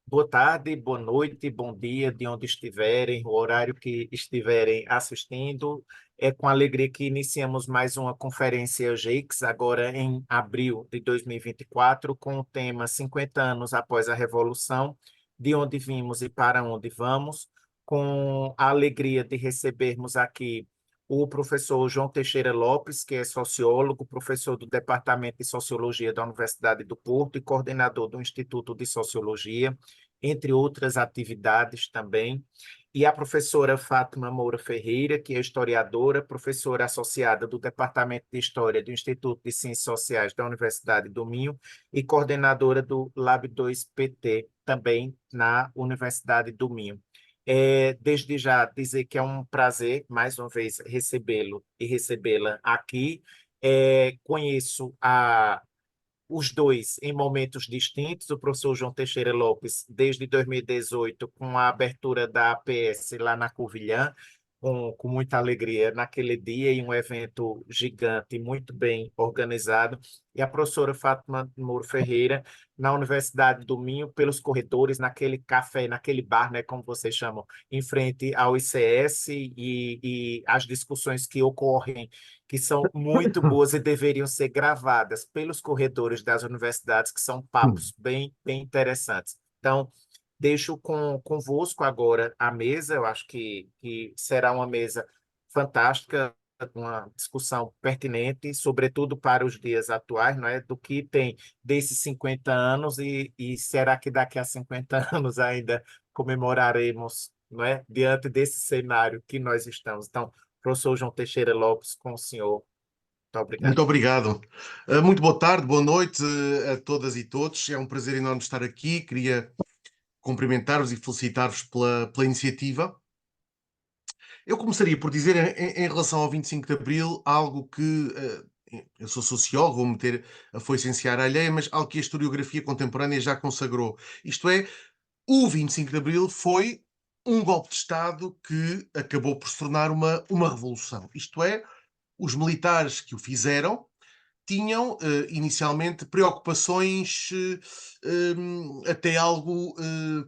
Boa tarde, boa noite, bom dia, de onde estiverem, o horário que estiverem assistindo. É com alegria que iniciamos mais uma conferência GEICS, agora em abril de 2024, com o tema 50 anos após a Revolução, de onde vimos e para onde vamos, com a alegria de recebermos aqui o professor João Teixeira Lopes, que é sociólogo, professor do Departamento de Sociologia da Universidade do Porto e coordenador do Instituto de Sociologia, entre outras atividades também, e a professora Fátima Moura Ferreira, que é historiadora, professora associada do Departamento de História do Instituto de Ciências Sociais da Universidade do Minho e coordenadora do Lab 2 PT, também na Universidade do Minho. Desde já dizer que é um prazer, mais uma vez, recebê-lo e recebê-la aqui. Conheço os dois em momentos distintos, o professor João Teixeira Lopes, desde 2018, com a abertura da APS lá na Covilhã, com muita alegria naquele dia, e um evento gigante, muito bem organizado, e a professora Fátima Moura Ferreira, na Universidade do Minho, pelos corredores, naquele café, naquele bar, né, como vocês chamam, em frente ao ICS, e as discussões que ocorrem, que são muito boas e deveriam ser gravadas pelos corredores das universidades, que são papos bem, bem interessantes. Então, deixo convosco agora a mesa, eu acho que será uma mesa fantástica, uma discussão pertinente, sobretudo para os dias atuais, não é? Do que tem desses 50 anos e será que daqui a 50 anos ainda comemoraremos, não é? Diante desse cenário que nós estamos. Então, professor João Teixeira Lopes, com o senhor. Muito obrigado. Muito obrigado. Muito boa tarde, boa noite a todas e todos. É um prazer enorme estar aqui. Queria cumprimentar-vos e felicitar-vos pela iniciativa. Eu começaria por dizer, em relação ao 25 de Abril, algo que eu sou sociólogo, vou meter a foice em seara alheia, mas algo que a historiografia contemporânea já consagrou. Isto é, o 25 de Abril foi um golpe de Estado que acabou por se tornar uma revolução. Isto é, os militares que o fizeram tinham inicialmente preocupações até algo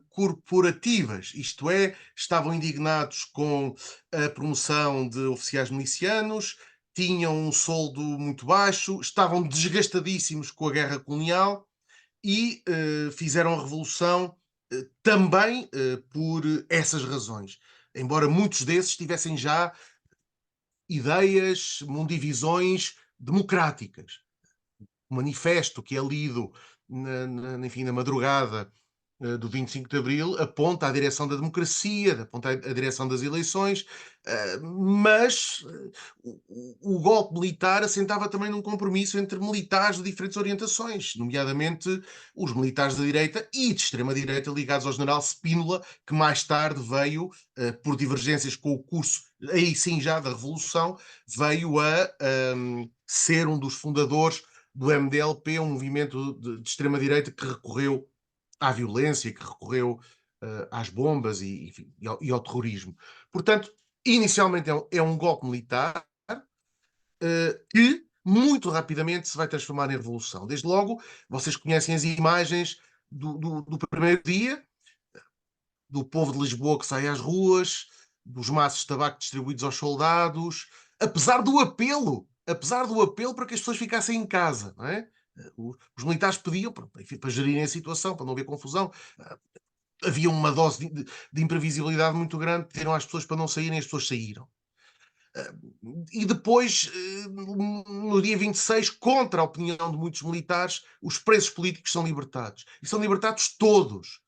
corporativas, isto é, estavam indignados com a promoção de oficiais milicianos, tinham um soldo muito baixo, estavam desgastadíssimos com a guerra colonial e fizeram a revolução também por essas razões. Embora muitos desses tivessem já ideias, mundivisões democráticas. O manifesto que é lido enfim, na madrugada do 25 de Abril aponta à direção da democracia, aponta à direção das eleições, mas o golpe militar assentava também num compromisso entre militares de diferentes orientações, nomeadamente os militares da direita e de extrema-direita ligados ao general Spínola, que mais tarde veio, por divergências com o curso, aí sim já da Revolução, veio a ser um dos fundadores do MDLP, um movimento de extrema-direita que recorreu à violência, que recorreu às bombas enfim, ao terrorismo. Portanto, inicialmente é um golpe militar que muito rapidamente se vai transformar em revolução. Desde logo, vocês conhecem as imagens do primeiro dia, do povo de Lisboa que sai às ruas, dos maços de tabaco distribuídos aos soldados, apesar do apelo para que as pessoas ficassem em casa, não é? Os militares pediam, enfim, para gerirem a situação, para não haver confusão. Havia uma dose de imprevisibilidade muito grande, pediram às pessoas para não saírem, as pessoas saíram. E depois, no dia 26, contra a opinião de muitos militares, os presos políticos são libertados. E são libertados todos.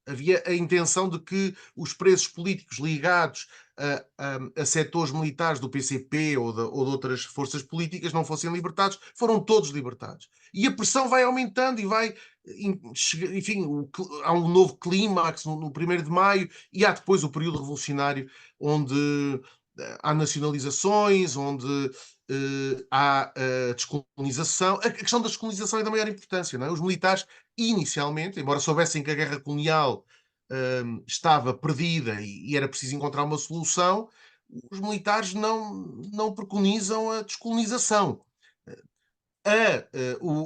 Havia a intenção de que os presos políticos ligados a setores militares do PCP ou de outras forças políticas não fossem libertados, foram todos libertados. E a pressão vai aumentando e vai, enfim, há um novo clímax no 1º de maio e há depois o período revolucionário onde há nacionalizações, onde há a descolonização. A questão da descolonização é da maior importância, não é? Os militares, inicialmente, embora soubessem que a guerra colonial estava perdida e era preciso encontrar uma solução, os militares não preconizam a descolonização.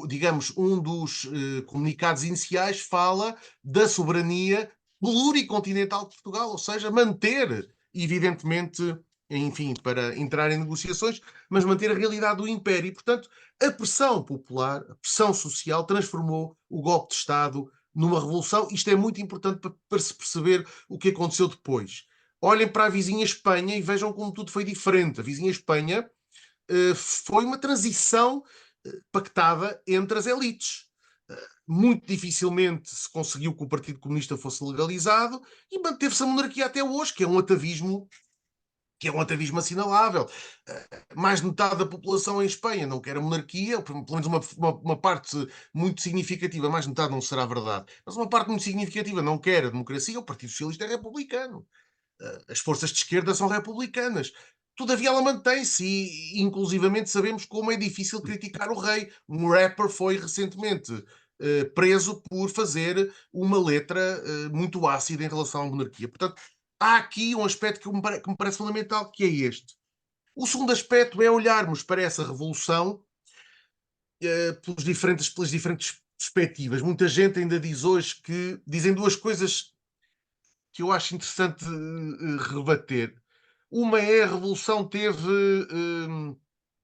digamos, um dos comunicados iniciais fala da soberania pluricontinental de Portugal, ou seja, manter, evidentemente, enfim, para entrar em negociações, mas manter a realidade do Império. E, portanto, a pressão popular, a pressão social, transformou o golpe de Estado numa revolução. Isto é muito importante para se perceber o que aconteceu depois. Olhem para a vizinha Espanha e vejam como tudo foi diferente. A vizinha Espanha foi uma transição pactada entre as elites. Muito dificilmente se conseguiu que o Partido Comunista fosse legalizado e manteve-se a monarquia até hoje, que é um atavismo assinalável. Mais de metade da população em Espanha não quer a monarquia, ou pelo menos uma parte muito significativa, mais de metade não será verdade, mas uma parte muito significativa não quer a democracia. O Partido Socialista é republicano. As forças de esquerda são republicanas. Todavia ela mantém-se e, inclusivamente, sabemos como é difícil criticar o rei. Um rapper foi recentemente preso por fazer uma letra muito ácida em relação à monarquia. Portanto, há aqui um aspecto que me parece fundamental, que é este. O segundo aspecto é olharmos para essa revolução pelas diferentes perspectivas. Muita gente ainda diz hoje que dizem duas coisas que eu acho interessante rebater. Uma é a revolução teve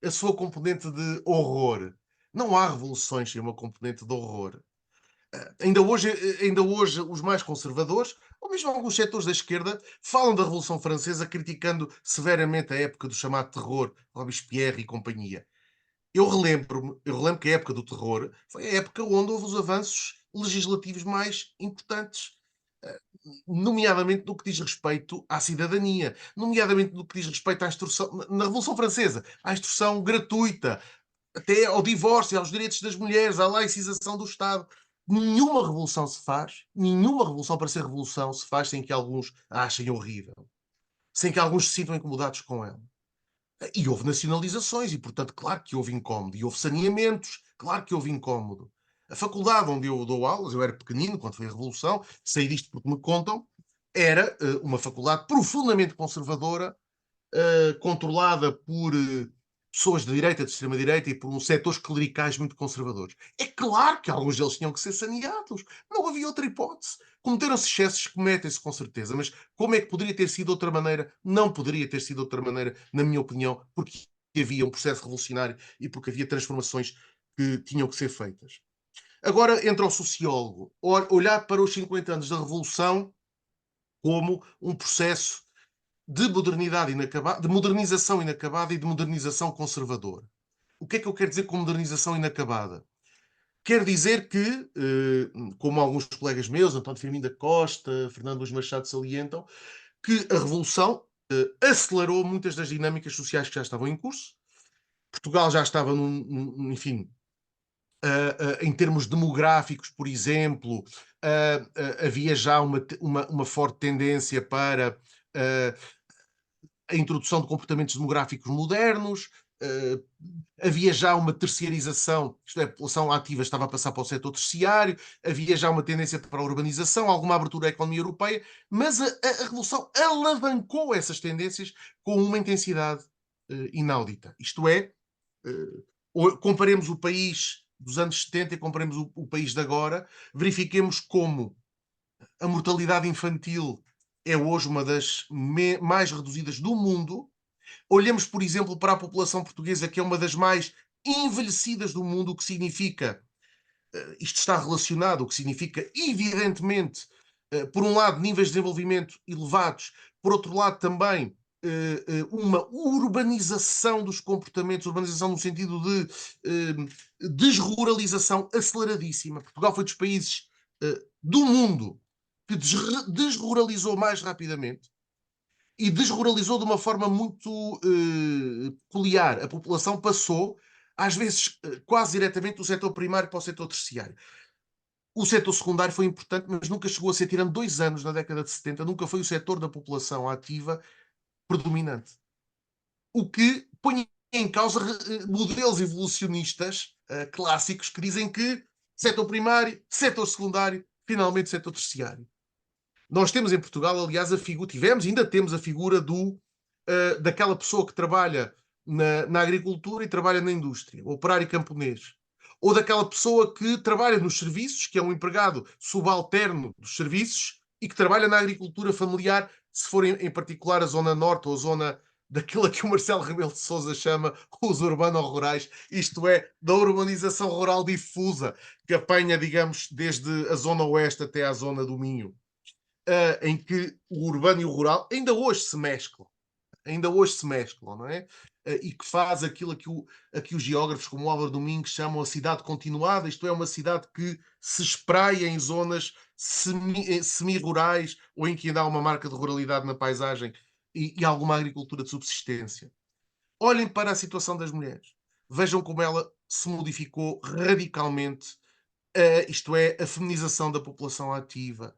a sua componente de horror. Não há revoluções sem uma componente de horror. Ainda hoje, os mais conservadores, ou mesmo alguns setores da esquerda, falam da Revolução Francesa criticando severamente a época do chamado terror, Robespierre e companhia. Eu relembro que a época do terror foi a época onde houve os avanços legislativos mais importantes, nomeadamente no que diz respeito à cidadania, nomeadamente no que diz respeito à instrução, na Revolução Francesa, à instrução gratuita, até ao divórcio, aos direitos das mulheres, à laicização do Estado. Nenhuma revolução para ser revolução se faz sem que alguns a achem horrível, sem que alguns se sintam incomodados com ela. E houve nacionalizações, e portanto, claro que houve incómodo. E houve saneamentos, claro que houve incómodo. A faculdade onde eu dou aulas, eu era pequenino quando foi a Revolução, sei disto porque me contam, era uma faculdade profundamente conservadora, controlada por pessoas de direita, de extrema-direita e por uns setores clericais muito conservadores. É claro que alguns deles tinham que ser saneados. Não havia outra hipótese. Cometeram-se excessos, cometem-se com certeza, mas como é que poderia ter sido de outra maneira? Não poderia ter sido de outra maneira, na minha opinião, porque havia um processo revolucionário e porque havia transformações que tinham que ser feitas. Agora entra o sociólogo, olhar para os 50 anos da Revolução como um processo de modernidade inacabada, de modernização inacabada e de modernização conservadora. O que é que eu quero dizer com modernização inacabada? Quer dizer que, como alguns colegas meus, António Firmino da Costa, Fernando Luís Machado salientam, que a Revolução acelerou muitas das dinâmicas sociais que já estavam em curso. Portugal já estava, enfim, em termos demográficos, por exemplo, havia já uma forte tendência para a introdução de comportamentos demográficos modernos, havia já uma terciarização, isto é, a população ativa estava a passar para o setor terciário, havia já uma tendência para a urbanização, alguma abertura à economia europeia, mas a Revolução alavancou essas tendências com uma intensidade ináudita. Isto é, comparemos o país dos anos 70 e comparemos o país de agora, verifiquemos como a mortalidade infantil é hoje uma das mais reduzidas do mundo. Olhemos, por exemplo, para a população portuguesa, que é uma das mais envelhecidas do mundo, o que significa, isto está relacionado, o que significa, evidentemente, por um lado, níveis de desenvolvimento elevados, por outro lado, também uma urbanização dos comportamentos, urbanização no sentido de desruralização aceleradíssima. Portugal foi dos países do mundo que desruralizou mais rapidamente e desruralizou de uma forma muito peculiar. A população passou, às vezes, quase diretamente do setor primário para o setor terciário. O setor secundário foi importante, mas nunca chegou a ser, tirando 2 anos na década de 70, nunca foi o setor da população ativa predominante. O que põe em causa modelos evolucionistas clássicos que dizem que setor primário, setor secundário, finalmente setor terciário. Nós temos em Portugal, aliás, tivemos e ainda temos a figura daquela pessoa que trabalha na agricultura e trabalha na indústria, o operário camponês, ou daquela pessoa que trabalha nos serviços, que é um empregado subalterno dos serviços e que trabalha na agricultura familiar, se for em particular a zona norte ou a zona daquilo que o Marcelo Rebelo de Sousa chama os urbano-rurais, isto é, da urbanização rural difusa, que apanha, digamos, desde a zona oeste até à zona do Minho, em que o urbano e o rural ainda hoje se mesclam. Ainda hoje se mesclam, não é? E que faz aquilo a que os geógrafos como o Álvaro Domingues chamam a cidade continuada, isto é, uma cidade que se espraia em zonas semi-rurais ou em que ainda há uma marca de ruralidade na paisagem e alguma agricultura de subsistência. Olhem para a situação das mulheres. Vejam como ela se modificou radicalmente, isto é, a feminização da população ativa,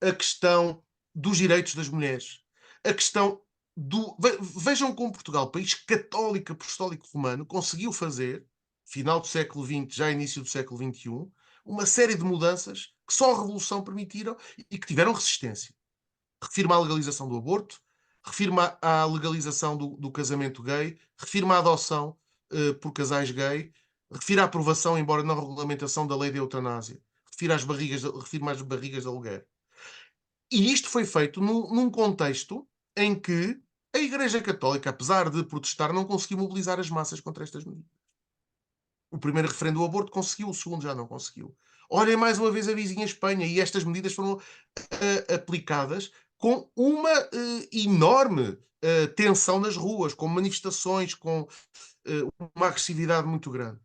a questão dos direitos das mulheres, a questão do. Vejam como Portugal, país católico, apostólico romano, conseguiu fazer, final do século XX, já início do século XXI, uma série de mudanças que só a Revolução permitiram e que tiveram resistência. Refirma a legalização do aborto, refirma a legalização do casamento gay, refirma a adoção por casais gay, refira a aprovação, embora não regulamentação, da lei da eutanásia, refirma as barrigas de aluguer. E isto foi feito num contexto em que a Igreja Católica, apesar de protestar, não conseguiu mobilizar as massas contra estas medidas. O primeiro referendo do aborto conseguiu, o segundo já não conseguiu. Olhem mais uma vez a vizinha Espanha, e estas medidas foram aplicadas com uma enorme tensão nas ruas, com manifestações, com uma agressividade muito grande.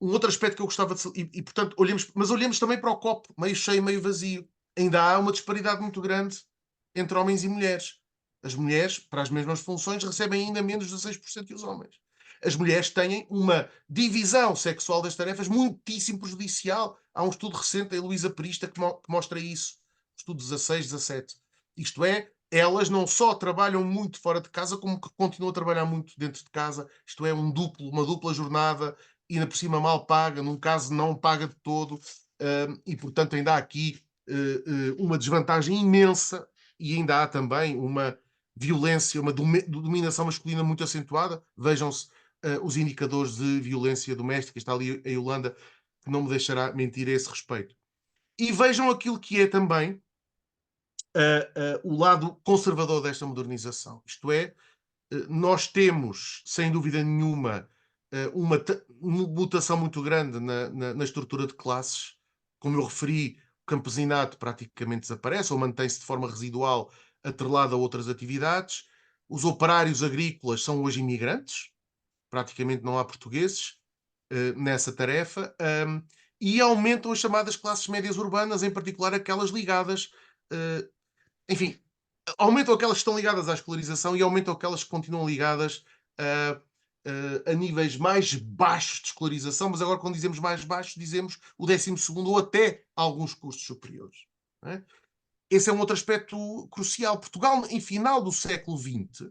Um outro aspecto que eu gostava de. Portanto, olhemos também para o copo, meio cheio, meio vazio. Ainda há uma disparidade muito grande entre homens e mulheres. As mulheres, para as mesmas funções, recebem ainda menos de 6% que os homens. As mulheres têm uma divisão sexual das tarefas muitíssimo prejudicial. Há um estudo recente da Heloísa Perista que mostra isso. Estudo 16, 17. Isto é, elas não só trabalham muito fora de casa, como que continuam a trabalhar muito dentro de casa. Isto é, uma dupla jornada, e ainda por cima mal paga, num caso não paga de todo, e portanto ainda há aqui uma desvantagem imensa e ainda há também uma violência, uma dominação masculina muito acentuada. Vejam-se os indicadores de violência doméstica, está ali a Yolanda, que não me deixará mentir a esse respeito. E vejam aquilo que é também o lado conservador desta modernização. Isto é, nós temos, sem dúvida nenhuma, uma mutação muito grande na estrutura de classes. Como eu referi, o campesinato praticamente desaparece ou mantém-se de forma residual atrelado a outras atividades. Os operários agrícolas são hoje imigrantes, praticamente não há portugueses nessa tarefa, e aumentam as chamadas classes médias urbanas, em particular aquelas ligadas, enfim, aumentam aquelas que estão ligadas à escolarização e aumentam aquelas que continuam ligadas a níveis mais baixos de escolarização, mas agora quando dizemos mais baixos, dizemos o 12º ou até alguns cursos superiores. Não é? Esse é um outro aspecto crucial. Portugal, em final do século XX,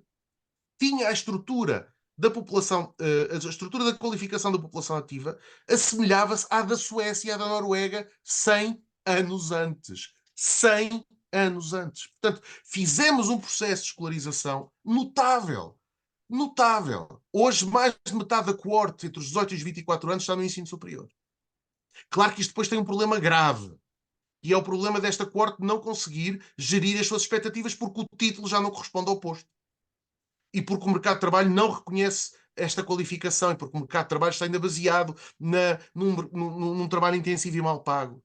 tinha a estrutura da população, a estrutura da qualificação da população ativa assemelhava-se à da Suécia e à da Noruega 100 anos antes. 100 anos antes. Portanto, fizemos um processo de escolarização notável. Notável. Hoje, mais de metade da coorte entre os 18 e os 24 anos está no ensino superior. Claro que isto depois tem um problema grave. E é o problema desta coorte não conseguir gerir as suas expectativas porque o título já não corresponde ao posto. E porque o mercado de trabalho não reconhece esta qualificação e porque o mercado de trabalho está ainda baseado num trabalho intensivo e mal pago,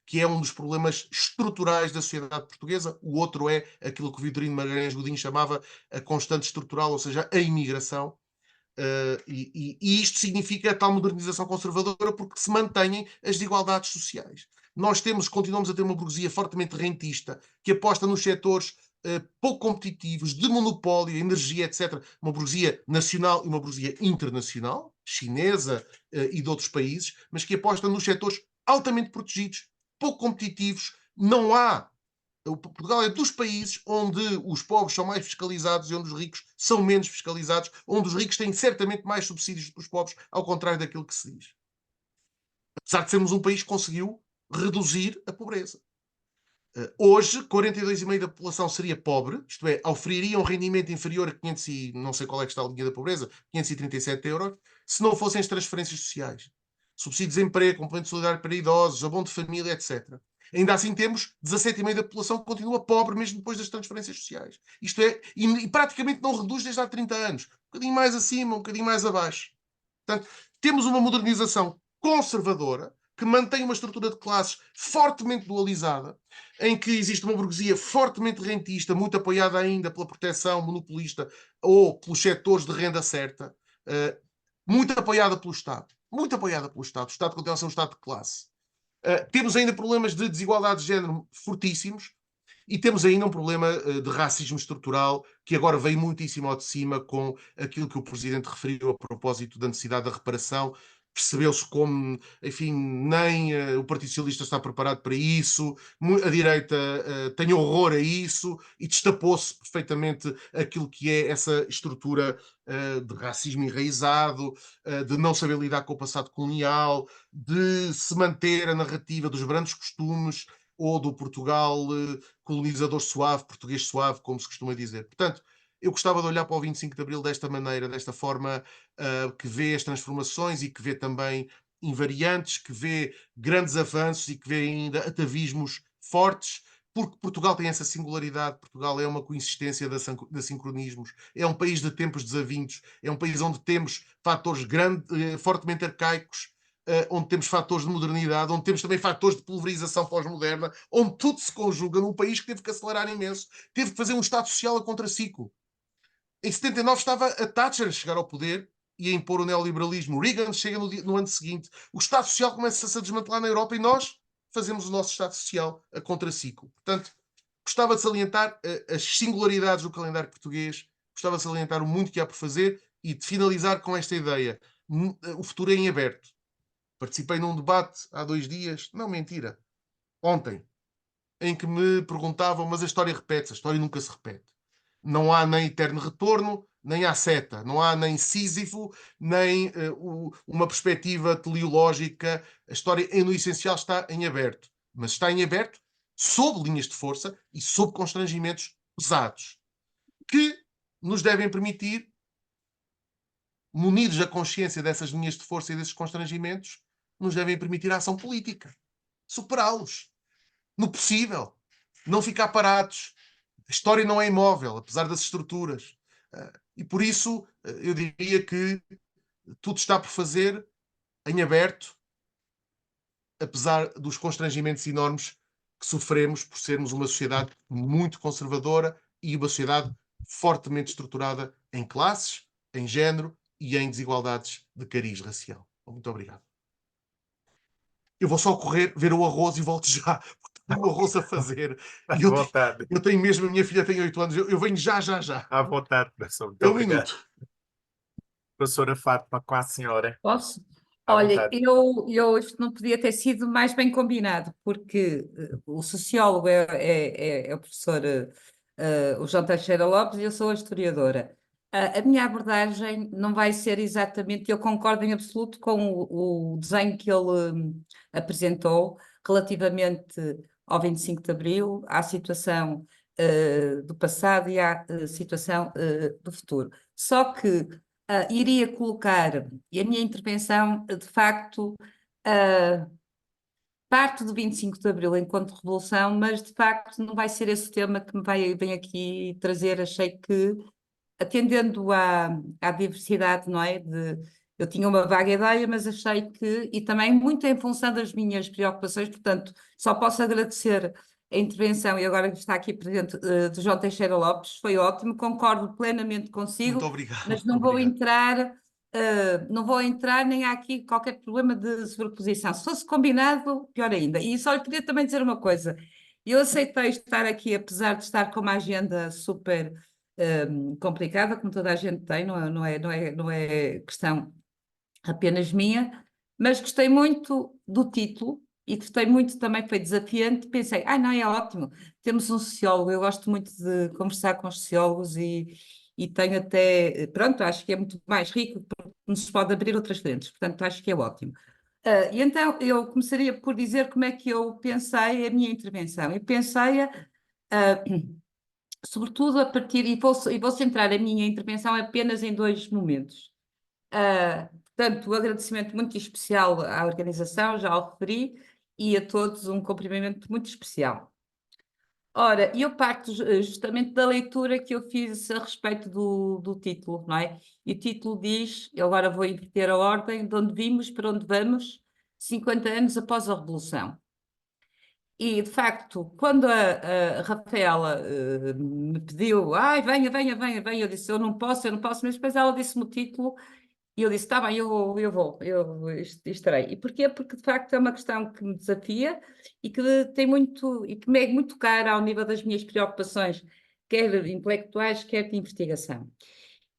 que é um dos problemas estruturais da sociedade portuguesa. O outro é aquilo que o Vitorino Magalhães Godinho chamava a constante estrutural, ou seja, a imigração. E isto significa a tal modernização conservadora porque se mantêm as desigualdades sociais. Nós continuamos a ter uma burguesia fortemente rentista que aposta nos setores pouco competitivos, de monopólio, energia, etc. Uma burguesia nacional e uma burguesia internacional, chinesa e de outros países, mas que aposta nos setores altamente protegidos, pouco competitivos. Não há. Portugal é dos países onde os pobres são mais fiscalizados e onde os ricos são menos fiscalizados, onde os ricos têm certamente mais subsídios do que os pobres, ao contrário daquilo que se diz. Apesar de sermos um país que conseguiu reduzir a pobreza. Hoje, 42,5% da população seria pobre, isto é, oferiria um rendimento inferior a 500 e não sei qual é que está a linha da pobreza, 537 euros, se não fossem as transferências sociais. Subsídio de desemprego, complemento solidário para idosos, abono de família, etc. Ainda assim temos 17,5% da população que continua pobre mesmo depois das transferências sociais. Isto é, e praticamente não reduz desde há 30 anos. Um bocadinho mais acima, um bocadinho mais abaixo. Portanto, temos uma modernização conservadora que mantém uma estrutura de classes fortemente dualizada, em que existe uma burguesia fortemente rentista, muito apoiada ainda pela proteção monopolista ou pelos setores de renda certa, muito apoiada pelo Estado. Muito apoiada pelo Estado. O Estado continua a ser um Estado de classe. Temos ainda problemas de desigualdade de género fortíssimos e temos ainda um problema de racismo estrutural que agora veio muitíssimo ao de cima com aquilo que o Presidente referiu a propósito da necessidade da reparação. Percebeu-se como, enfim, nem o Partido Socialista está preparado para isso, a direita tem horror a isso e destapou-se perfeitamente aquilo que é essa estrutura de racismo enraizado, de não saber lidar com o passado colonial, de se manter a narrativa dos brandos costumes ou do Portugal colonizador suave, português suave, como se costuma dizer. Portanto, eu gostava de olhar para o 25 de Abril desta maneira, desta forma que vê as transformações e que vê também invariantes, que vê grandes avanços e que vê ainda atavismos fortes, porque Portugal tem essa singularidade, Portugal é uma coexistência de sincronismos, é um país de tempos desavindos, é um país onde temos fatores fortemente arcaicos, onde temos fatores de modernidade, onde temos também fatores de pulverização pós-moderna, onde tudo se conjuga num país que teve que acelerar imenso, teve que fazer um Estado Social a contraciclo. Em 79 estava a Thatcher a chegar ao poder e a impor o neoliberalismo. Reagan chega no ano seguinte. O Estado Social começa-se a desmantelar na Europa e nós fazemos o nosso Estado Social a contraciclo. Portanto, gostava de salientar as singularidades do calendário português, gostava de salientar o muito que há por fazer e de finalizar com esta ideia. O futuro é em aberto. Participei num debate há 2 dias, não, mentira, ontem, em que me perguntavam, mas a história repete-se, a história nunca se repete. Não há nem eterno retorno, nem há seta, não há nem Sísifo, nem uma perspectiva teleológica. A história, no essencial, está em aberto. Mas está em aberto sob linhas de força e sob constrangimentos pesados, que nos devem permitir, munidos da consciência dessas linhas de força e desses constrangimentos, nos devem permitir a ação política. Superá-los. No possível. Não ficar parados. A história não é imóvel, apesar das estruturas. E por isso, eu diria que tudo está por fazer em aberto, apesar dos constrangimentos enormes que sofremos por sermos uma sociedade muito conservadora e uma sociedade fortemente estruturada em classes, em género e em desigualdades de cariz racial. Muito obrigado. Eu vou só correr, ver o arroz e volto já, porque tenho o arroz a fazer. À E vontade. eu tenho mesmo, a minha filha tem 8 anos, eu venho já. À vontade, professor. Muito É um obrigado. minuto. Professora Fátima, com a senhora. Posso? À Olha, vontade. isto não podia ter sido mais bem combinado, porque o sociólogo é o professor o João Teixeira Lopes e eu sou a historiadora. A minha abordagem não vai ser exatamente, eu concordo em absoluto com o desenho que ele apresentou relativamente ao 25 de Abril, à situação do passado e à situação do futuro. Só que iria colocar, e a minha intervenção, de facto, parte do 25 de Abril enquanto revolução, mas de facto não vai ser esse o tema que vem aqui trazer. Achei que, atendendo à diversidade, não é? Eu tinha uma vaga ideia, mas achei que, e também muito em função das minhas preocupações, portanto, só posso agradecer a intervenção, e agora que está aqui presente, do João Teixeira Lopes, foi ótimo, concordo plenamente consigo, Muito obrigado. mas não vou entrar, não vou entrar, nem há aqui qualquer problema de sobreposição. Se fosse combinado, pior ainda. E só lhe queria também dizer uma coisa, eu aceitei estar aqui, apesar de estar com uma agenda super complicada, como toda a gente tem, não é questão apenas minha, mas gostei muito do título e gostei muito também, foi desafiante. Pensei, não, é ótimo, temos um sociólogo, eu gosto muito de conversar com os sociólogos e tenho até, pronto, acho que é muito mais rico porque nos pode abrir outras frentes, portanto acho que é ótimo. E então eu começaria por dizer como é que eu pensei a minha intervenção. Eu pensei-a, sobretudo, a partir, e vou centrar a minha intervenção apenas em dois momentos. Portanto, um agradecimento muito especial à organização, já o referi, e a todos um cumprimento muito especial. Ora, eu parto justamente da leitura que eu fiz a respeito do título, não é? E o título diz, eu agora vou inverter a ordem, de onde vimos, para onde vamos, 50 anos após a Revolução. E, de facto, quando a Rafaela me pediu, ai, venha, venha, venha, venha, eu disse, eu não posso, mas depois ela disse-me o título e eu disse, está bem, eu estarei. E porquê? Porque, de facto, é uma questão que me desafia e que e que me é muito cara ao nível das minhas preocupações, quer intelectuais, quer de investigação.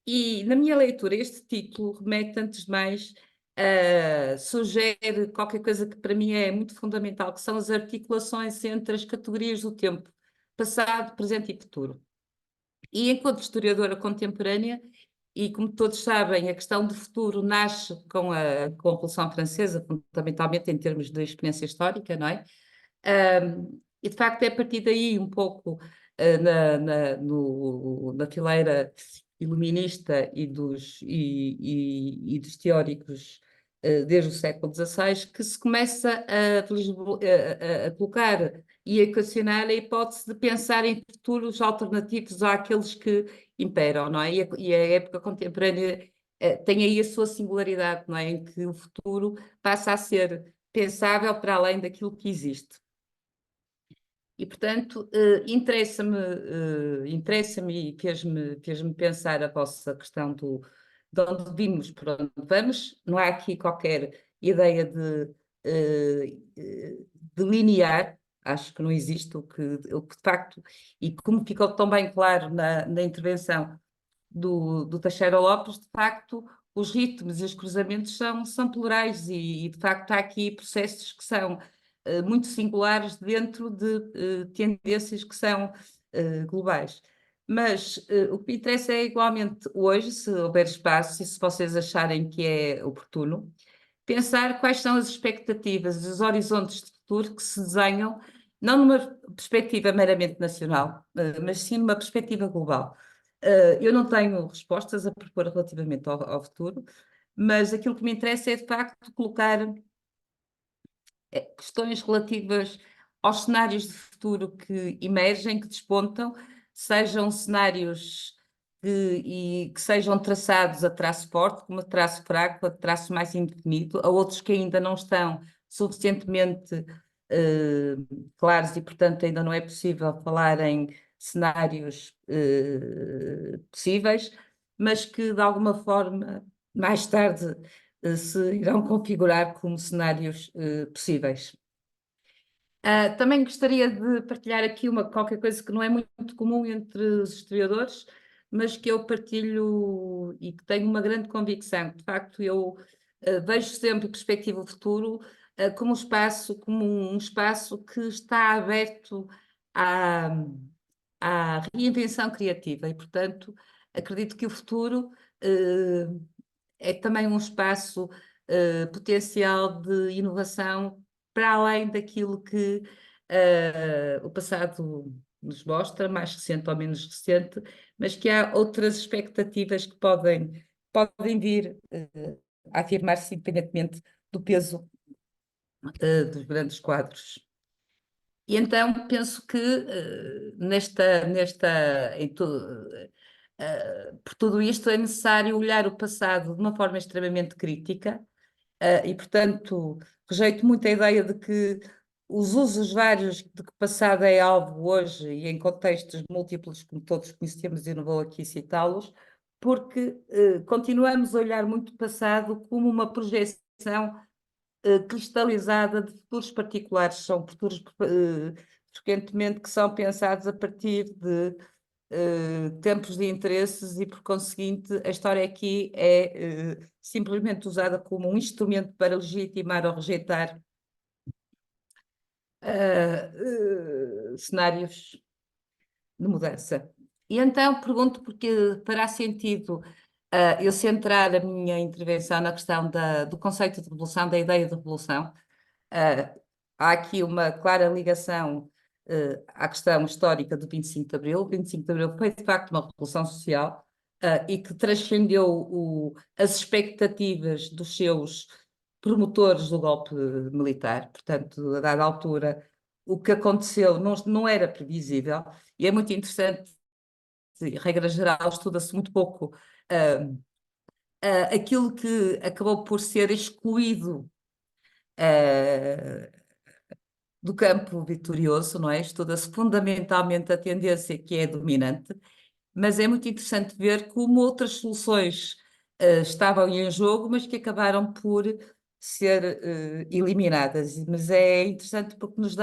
E, na minha leitura, este título remete, antes de mais, sugere qualquer coisa que para mim é muito fundamental, que são as articulações entre as categorias do tempo, passado, presente e futuro. E enquanto historiadora contemporânea, e como todos sabem, a questão do futuro nasce com a Revolução Francesa, fundamentalmente em termos de experiência histórica, não é? E de facto é a partir daí um pouco na fileira iluminista e dos teóricos desde o século XVI que se começa a colocar e a equacionar a hipótese de pensar em futuros alternativos àqueles que imperam, não é? E a época contemporânea tem aí a sua singularidade, não é? Em que o futuro passa a ser pensável para além daquilo que existe. E, portanto, interessa-me e fez-me pensar a vossa questão de onde vimos, para onde vamos. Não há aqui qualquer ideia de linear, acho que não existe, o que de facto, e como ficou tão bem claro na intervenção do Teixeira Lopes, de facto, os ritmos e os cruzamentos são plurais e, de facto, há aqui processos que são muito singulares dentro de tendências que são globais. Mas o que me interessa é igualmente hoje, se houver espaço e se vocês acharem que é oportuno, pensar quais são as expectativas, os horizontes de futuro que se desenham, não numa perspectiva meramente nacional, mas sim numa perspectiva global. Eu não tenho respostas a propor relativamente ao futuro, mas aquilo que me interessa é, de facto, colocar questões relativas aos cenários de futuro que emergem, que despontam, sejam cenários que sejam traçados a traço forte, como a traço fraco, a traço mais indefinido, a outros que ainda não estão suficientemente claros e, portanto, ainda não é possível falar em cenários possíveis, mas que, de alguma forma, mais tarde se irão configurar como cenários possíveis. Também gostaria de partilhar aqui qualquer coisa que não é muito comum entre os historiadores, mas que eu partilho e que tenho uma grande convicção. De facto, eu vejo sempre a perspectiva futuro como um espaço que está aberto à reinvenção criativa e, portanto, acredito que o futuro é também um espaço potencial de inovação para além daquilo que o passado nos mostra, mais recente ou menos recente, mas que há outras expectativas que podem vir a afirmar-se independentemente do peso dos grandes quadros. E então penso que por tudo isto é necessário olhar o passado de uma forma extremamente crítica e, portanto, rejeito muito a ideia de que os usos vários de que o passado é alvo hoje e em contextos múltiplos, como todos conhecemos, e não vou aqui citá-los, porque continuamos a olhar muito o passado como uma projeção cristalizada de futuros particulares, são futuros frequentemente que são pensados a partir de campos de interesses e, por conseguinte, a história aqui é simplesmente usada como um instrumento para legitimar ou rejeitar cenários de mudança. E então pergunto porque fará sentido eu centrar a minha intervenção na questão do conceito de revolução, da ideia de revolução. Há aqui uma clara ligação à questão histórica do 25 de Abril. O 25 de Abril foi, de facto, uma revolução social e que transcendeu as expectativas dos seus promotores do golpe militar. Portanto, a dada altura, o que aconteceu não era previsível e é muito interessante, regra geral, estuda-se muito pouco aquilo que acabou por ser excluído do campo vitorioso, não é? Estuda-se fundamentalmente a tendência que é dominante, mas é muito interessante ver como outras soluções estavam em jogo, mas que acabaram por ser eliminadas. Mas é interessante porque nos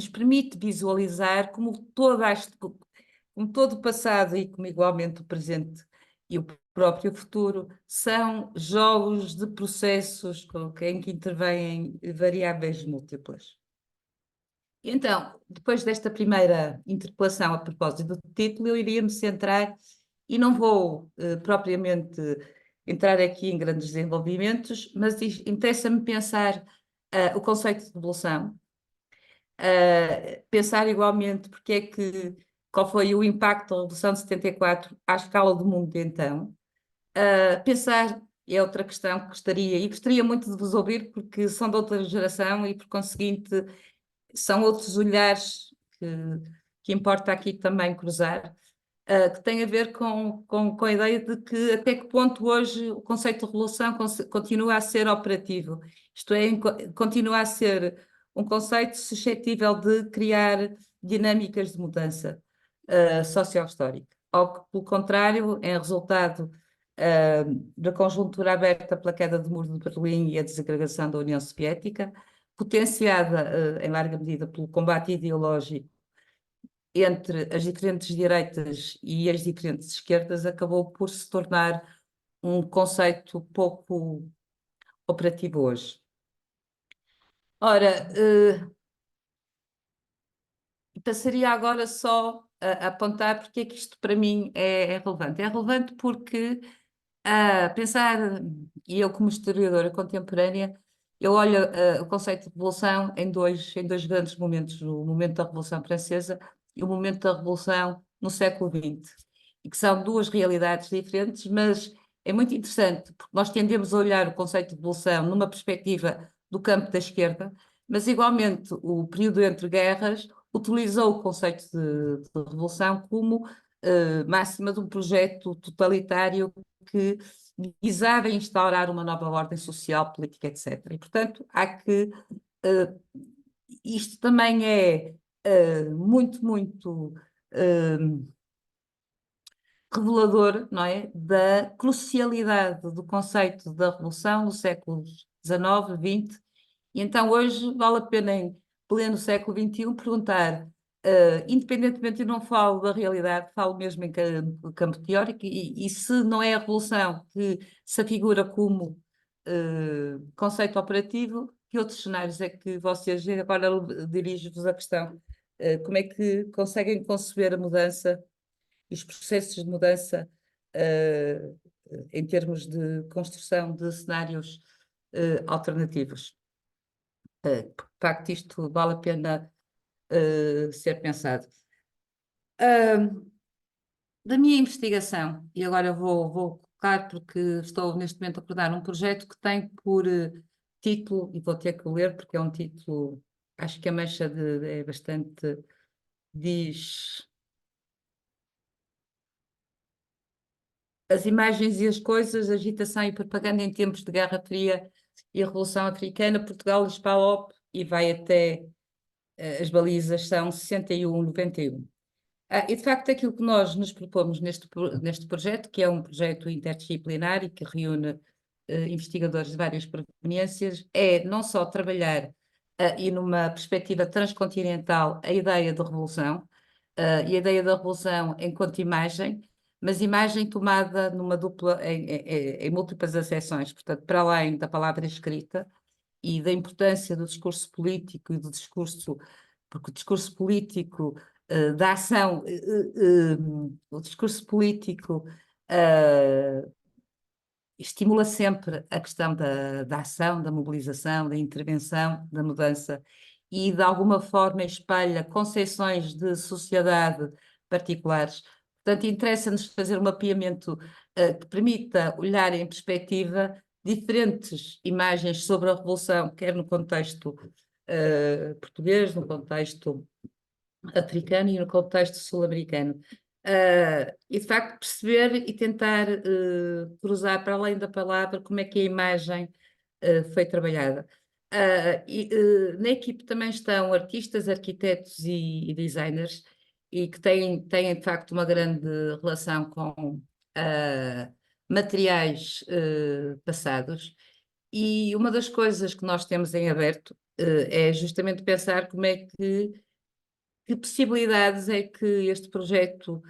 permite visualizar como todo o passado e como igualmente o presente e o próprio futuro são jogos de processos em que intervêm variáveis múltiplas. Então, depois desta primeira interpelação a propósito do título, eu iria me centrar, e não vou propriamente entrar aqui em grandes desenvolvimentos, mas interessa-me pensar o conceito de revolução, pensar igualmente qual foi o impacto da Revolução de 74 à escala do mundo de então, pensar é outra questão que gostaria muito de vos ouvir, porque são de outra geração e, por conseguinte, são outros olhares que importa aqui também cruzar, que tem a ver com a ideia de que até que ponto hoje o conceito de revolução continua a ser operativo, isto é, continua a ser um conceito suscetível de criar dinâmicas de mudança socio-histórica, ou que, pelo contrário, é resultado da conjuntura aberta pela queda do Muro de Berlim e a desagregação da União Soviética, potenciada em larga medida pelo combate ideológico entre as diferentes direitas e as diferentes esquerdas, acabou por se tornar um conceito pouco operativo hoje. Ora, passaria agora só a apontar porque é que isto para mim é relevante. É relevante porque pensar, e eu como historiadora contemporânea, eu olho o conceito de revolução em dois grandes momentos, o momento da Revolução Francesa e o momento da Revolução no século XX, e que são duas realidades diferentes, mas é muito interessante, porque nós tendemos a olhar o conceito de revolução numa perspectiva do campo da esquerda, mas igualmente o período entre guerras utilizou o conceito de revolução como máxima de um projeto totalitário que visava instaurar uma nova ordem social, política, etc. E, portanto, isto também é muito, muito revelador, não é, da crucialidade do conceito da revolução no século XIX, XX, e então hoje vale a pena, em pleno século XXI, perguntar, independentemente, eu não falo da realidade, falo mesmo em campo teórico, e se não é a revolução que se afigura como conceito operativo, que outros cenários é que vocês, agora dirijo-vos a questão, como é que conseguem conceber a mudança e os processos de mudança em termos de construção de cenários alternativos. De facto, isto vale a pena ser pensado. Da minha investigação, e agora vou colocar, porque estou neste momento a coordenar um projeto que tem por título, e vou ter que ler, porque é um título, acho que a mancha é bastante, diz: As imagens e as coisas, agitação e propaganda em tempos de Guerra Fria e a Revolução Africana, Portugal, SPAOP, e vai até as balizas são 61, 91. E de facto aquilo que nós nos propomos neste projeto, que é um projeto interdisciplinar e que reúne investigadores de várias proveniências, é não só trabalhar e numa perspectiva transcontinental a ideia da revolução, e a ideia da revolução enquanto imagem, mas imagem tomada numa em múltiplas acessões, portanto, para além da palavra escrita e da importância do discurso político e do discurso, porque o discurso político da ação, o discurso político estimula sempre a questão da ação, da mobilização, da intervenção, da mudança e de alguma forma espalha concepções de sociedade particulares. Portanto, interessa-nos fazer um mapeamento que permita olhar em perspectiva diferentes imagens sobre a Revolução, quer no contexto português, no contexto africano e no contexto sul-americano. E de facto perceber e tentar cruzar para além da palavra como é que a imagem foi trabalhada. Na equipe também estão artistas, arquitetos e designers e que têm de facto uma grande relação com materiais passados. E uma das coisas que nós temos em aberto é justamente pensar como é que possibilidades é que este projeto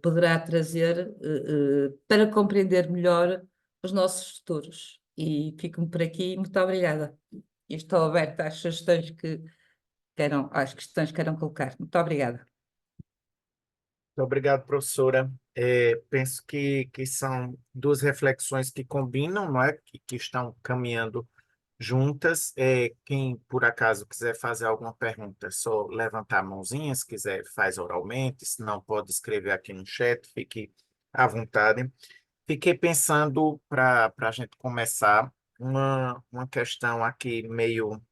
poderá trazer para compreender melhor os nossos futuros? E fico-me por aqui. Muito obrigada. E estou aberta às sugestões às questões que queiram colocar. Muito obrigada. Muito obrigado, professora. Penso que são duas reflexões que combinam, não é? Que estão caminhando juntas. Quem, por acaso, quiser fazer alguma pergunta, é só levantar a mãozinha. Se quiser, faz oralmente. Se não, pode escrever aqui no chat. Fique à vontade. Fiquei pensando, para a gente começar, uma questão aqui meio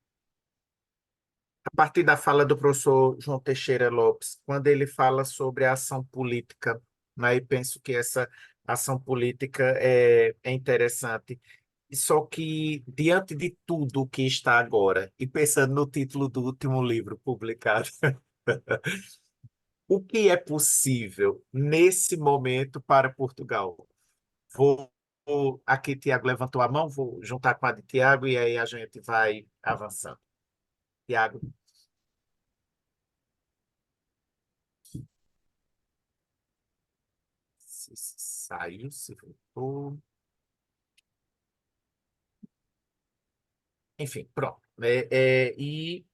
a partir da fala do professor João Teixeira Lopes, quando ele fala sobre a ação política, né, e penso que essa ação política é interessante. E só que, diante de tudo que está agora, e pensando no título do último livro publicado, o que é possível nesse momento para Portugal? Aqui, Tiago levantou a mão, vou juntar com a de Tiago e aí a gente vai avançando. Tiago. Se saiu, se voltou. Enfim, pronto. E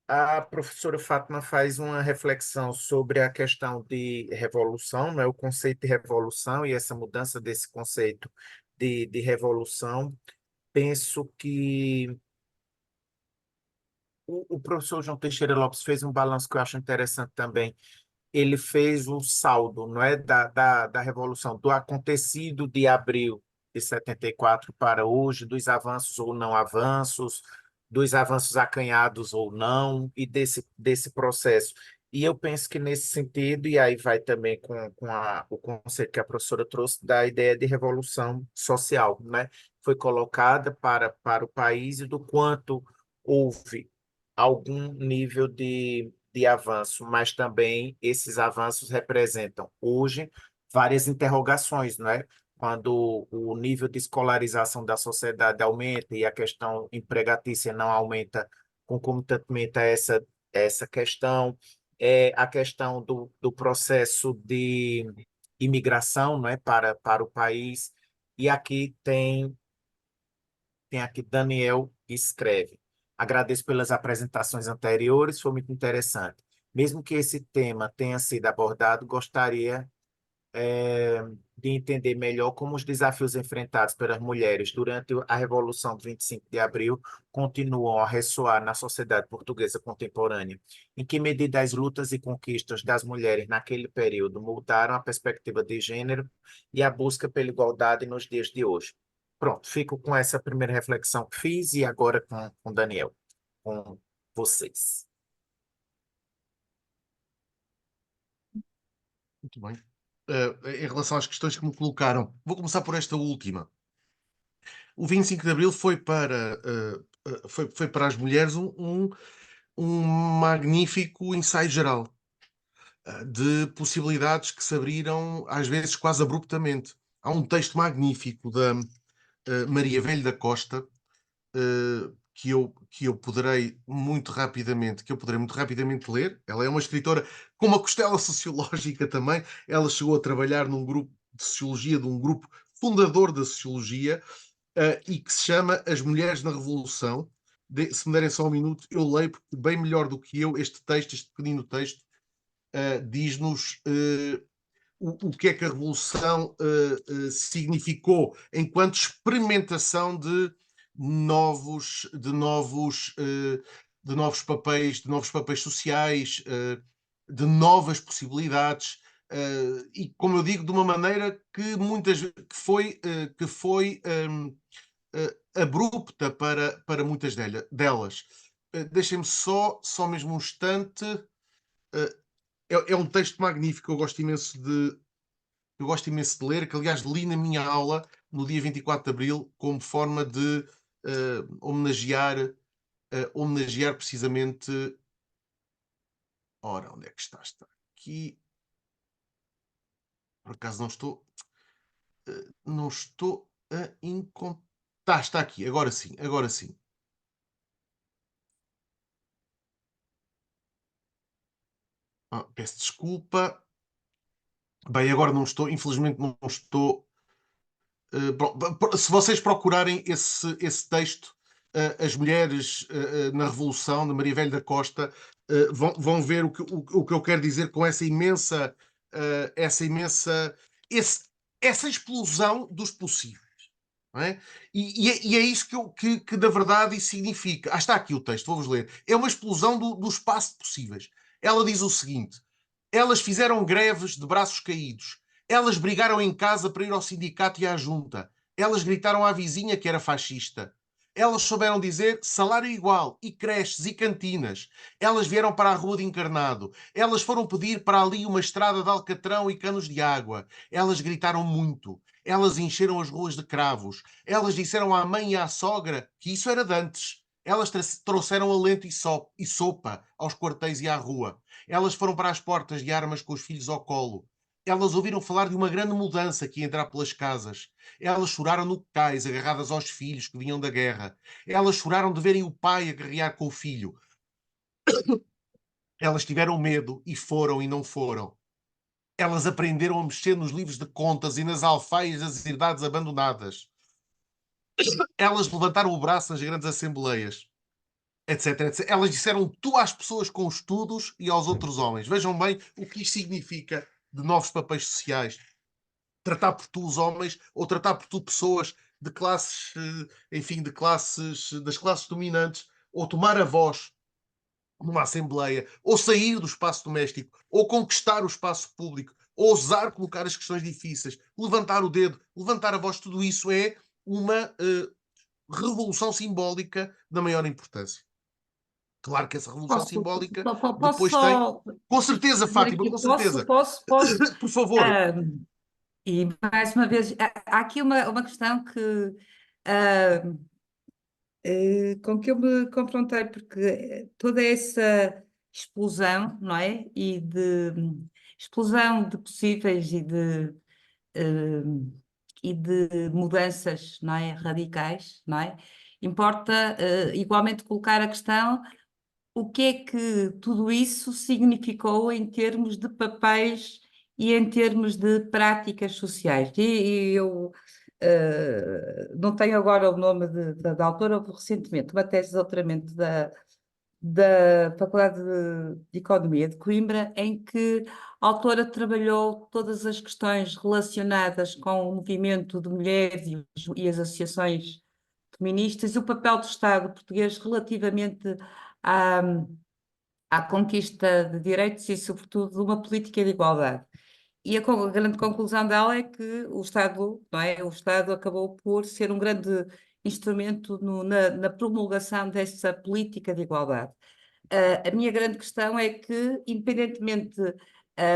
a professora Fátima faz uma reflexão sobre a questão de revolução, né, o conceito de revolução e essa mudança desse conceito de revolução. Penso que o professor João Teixeira Lopes fez um balanço que eu acho interessante também. Ele fez o saldo, não é, da Revolução, do acontecido de abril de 74 para hoje, dos avanços ou não avanços, dos avanços acanhados ou não, e desse processo. E eu penso que nesse sentido, e aí vai também com o conceito que a professora trouxe da ideia de revolução social, né? Foi colocada para o país e do quanto houve algum nível de avanço, mas também esses avanços representam hoje várias interrogações, não é? Quando o nível de escolarização da sociedade aumenta e a questão empregatícia não aumenta concomitantemente a essa questão, a questão do processo de imigração, não é? Para o país. E aqui tem aqui Daniel que escreve. Agradeço pelas apresentações anteriores, foi muito interessante. Mesmo que esse tema tenha sido abordado, gostaria de entender melhor como os desafios enfrentados pelas mulheres durante a Revolução de 25 de Abril continuam a ressoar na sociedade portuguesa contemporânea. Em que medida as lutas e conquistas das mulheres naquele período mudaram a perspectiva de gênero e a busca pela igualdade nos dias de hoje. Pronto, fico com essa primeira reflexão que fiz e agora com Daniel, com vocês. Muito bem. Em relação às questões que me colocaram, vou começar por esta última. O 25 de Abril foi para as mulheres um magnífico ensaio geral de possibilidades que se abriram, às vezes quase abruptamente. Há um texto magnífico da Maria Velho da Costa, que eu poderei muito rapidamente ler. Ela é uma escritora com uma costela sociológica também. Ela chegou a trabalhar num grupo de sociologia, de um grupo fundador da sociologia, e que se chama As Mulheres na Revolução. Se me derem só um minuto, eu leio, porque bem melhor do que eu, este pequenino texto, diz-nos o que é que a Revolução significou enquanto experimentação de novos papéis, de novos papéis sociais, de novas possibilidades, e como eu digo, de uma maneira que que foi abrupta para muitas delas. Deixem-me só mesmo um instante. É um texto magnífico, eu gosto imenso de ler, que aliás li na minha aula no dia 24 de Abril, como forma de homenagear precisamente. Ora, onde é que está? Está aqui. Por acaso não estou a encontrar. Está aqui, agora sim, agora sim. Peço desculpa. Bem, agora não estou, infelizmente não estou. Se vocês procurarem esse texto, As Mulheres na Revolução, de Maria Velho da Costa, vão ver o que eu quero dizer com essa imensa, essa explosão dos possíveis. Não é? E é isso que na verdade isso significa. Está aqui o texto, vou-vos ler. É uma explosão do espaço de possíveis. Ela diz o seguinte: elas fizeram greves de braços caídos. Elas brigaram em casa para ir ao sindicato e à junta. Elas gritaram à vizinha que era fascista. Elas souberam dizer salário igual, e creches, e cantinas. Elas vieram para a rua de Encarnado. Elas foram pedir para ali uma estrada de alcatrão e canos de água. Elas gritaram muito. Elas encheram as ruas de cravos. Elas disseram à mãe e à sogra que isso era de antes. Elas trouxeram alento e sopa aos quartéis e à rua. Elas foram para as portas de armas com os filhos ao colo. Elas ouviram falar de uma grande mudança que ia entrar pelas casas. Elas choraram no cais, agarradas aos filhos que vinham da guerra. Elas choraram de verem o pai a guerrear com o filho. Elas tiveram medo e foram e não foram. Elas aprenderam a mexer nos livros de contas e nas alfaias das idades abandonadas. Elas levantaram o braço nas grandes assembleias, etc, etc. Elas disseram tu às pessoas com estudos e aos outros homens. Vejam bem o que isto significa de novos papéis sociais. Tratar por tu os homens ou tratar por tu pessoas de classes, enfim, das classes dominantes, ou tomar a voz numa assembleia, ou sair do espaço doméstico, ou conquistar o espaço público, ou ousar colocar as questões difíceis, levantar o dedo, levantar a voz, tudo isso é uma revolução simbólica da maior importância. Claro que essa revolução simbólica Posso depois tem. só Com certeza, dizer Fátima, aqui, com certeza. posso. Por favor. ah, e mais uma vez, há aqui uma questão que ah, com que eu me confrontei, porque toda essa explosão, não é? E de explosão de possíveis e de mudanças, não é? Radicais, não é? Importa igualmente colocar a questão o que é que tudo isso significou em termos de papéis e em termos de práticas sociais. E eu não tenho agora o nome da autora, houve recentemente uma tese de doutoramento da Faculdade de Economia de Coimbra, em que a autora trabalhou todas as questões relacionadas com o movimento de mulheres e as associações feministas e o papel do Estado português relativamente à, à conquista de direitos e, sobretudo, de uma política de igualdade. E a grande conclusão dela é que o Estado, não é? O Estado acabou por ser um grande instrumento na promulgação dessa política de igualdade. A minha grande questão é que, independentemente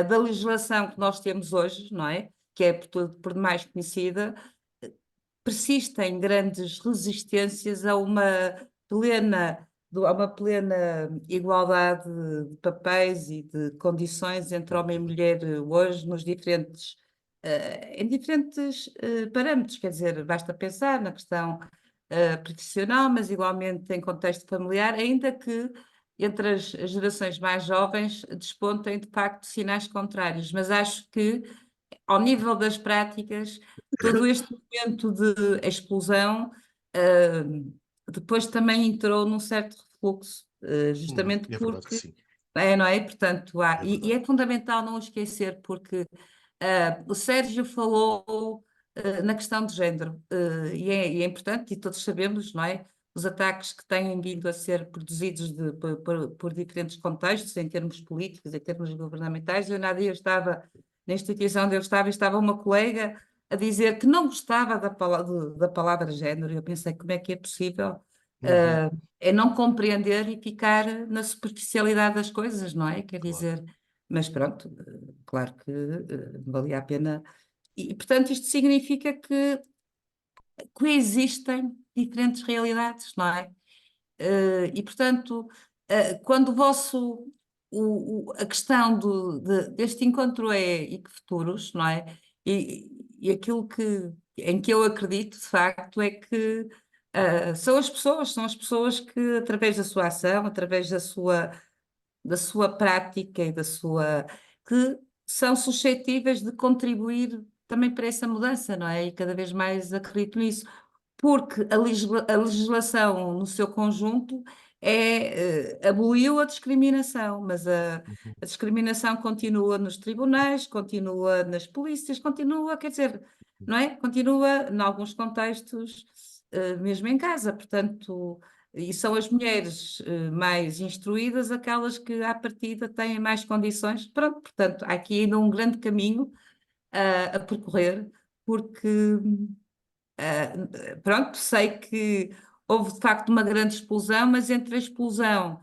da legislação que nós temos hoje, não é? Que é por demais conhecida, persistem grandes resistências a uma plena igualdade de papéis e de condições entre homem e mulher hoje em diferentes parâmetros, quer dizer, basta pensar na questão profissional, mas igualmente em contexto familiar, ainda que entre as gerações mais jovens despontem de facto sinais contrários, mas acho que ao nível das práticas, todo este momento de explosão depois também entrou num certo refluxo, justamente É verdade que porque sim. não é? Portanto, É e verdade. é fundamental não o esquecer, porque O Sérgio falou na questão de género, e é importante, e todos sabemos, não é? Os ataques que têm vindo a ser produzidos por diferentes contextos, em termos políticos, em termos governamentais. Eu, na dia, estava na instituição onde eu estava, e estava uma colega a dizer que não gostava da palavra género, e eu pensei, como é que é possível? É não compreender e ficar na superficialidade das coisas, não é? Quer Claro. dizer, mas pronto, claro que valia a pena. E, portanto, isto significa que coexistem diferentes realidades, não é? E, portanto, quando a questão deste encontro é e que futuros, não é? E aquilo em que eu acredito, de facto, é que são as pessoas que, através da sua ação, através da sua prática e que são suscetíveis de contribuir também para essa mudança, não é? E cada vez mais acredito nisso, porque a legislação no seu conjunto aboliu a discriminação, mas a discriminação continua nos tribunais, continua nas polícias, continua, quer dizer, não é? Continua, em alguns contextos, mesmo em casa, portanto, e são as mulheres mais instruídas aquelas que, à partida, têm mais condições. Pronto, portanto, há aqui ainda um grande caminho a percorrer, porque pronto, sei que houve de facto uma grande explosão, mas entre a explosão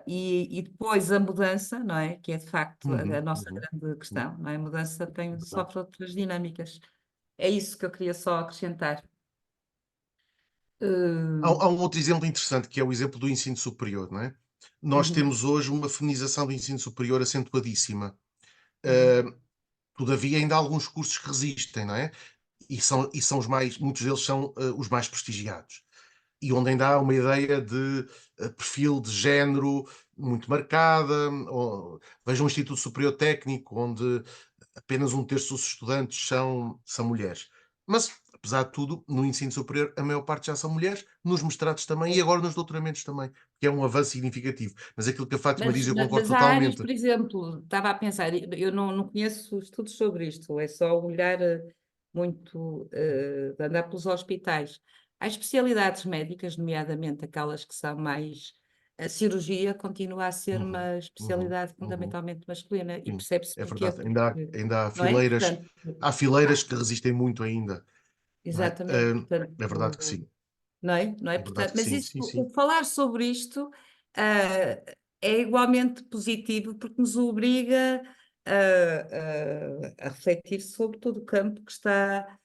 e depois a mudança, não é? Que é de facto a nossa grande questão, não é? A mudança sofre outras dinâmicas. É isso que eu queria só acrescentar. Há um outro exemplo interessante, que é o exemplo do ensino superior, não é? Nós Uhum, temos hoje uma feminização do ensino superior acentuadíssima. uhum, Todavia, ainda há alguns cursos que resistem, não é? E são muitos deles são os mais prestigiados. E onde ainda há uma ideia de perfil de género muito marcada. Veja um Instituto Superior Técnico, onde apenas um terço dos estudantes são mulheres. Mas, apesar de tudo, no ensino superior a maior parte já são mulheres, nos mestrados também e agora nos doutoramentos também, que é um avanço significativo. Mas aquilo que a Fátima diz, eu concordo Mas há áreas, totalmente. por exemplo, estava a pensar, eu não conheço estudos sobre isto, é só olhar muito, de andar pelos hospitais. Há especialidades médicas, nomeadamente aquelas que são mais. A cirurgia continua a ser Uhum, uma uhum, especialidade uhum. fundamentalmente masculina e Sim, percebe-se é porquê, verdade. Ainda há, porque, ainda há não é? fileiras, Portanto, há fileiras ah, que resistem muito ainda, não é? exatamente, É verdade que portanto, sim. não é? Não é? É verdade Portanto, que mas sim, isso, sim, o sim. falar sobre isto, ah, é igualmente positivo porque nos obriga a refletir sobre todo o campo que está.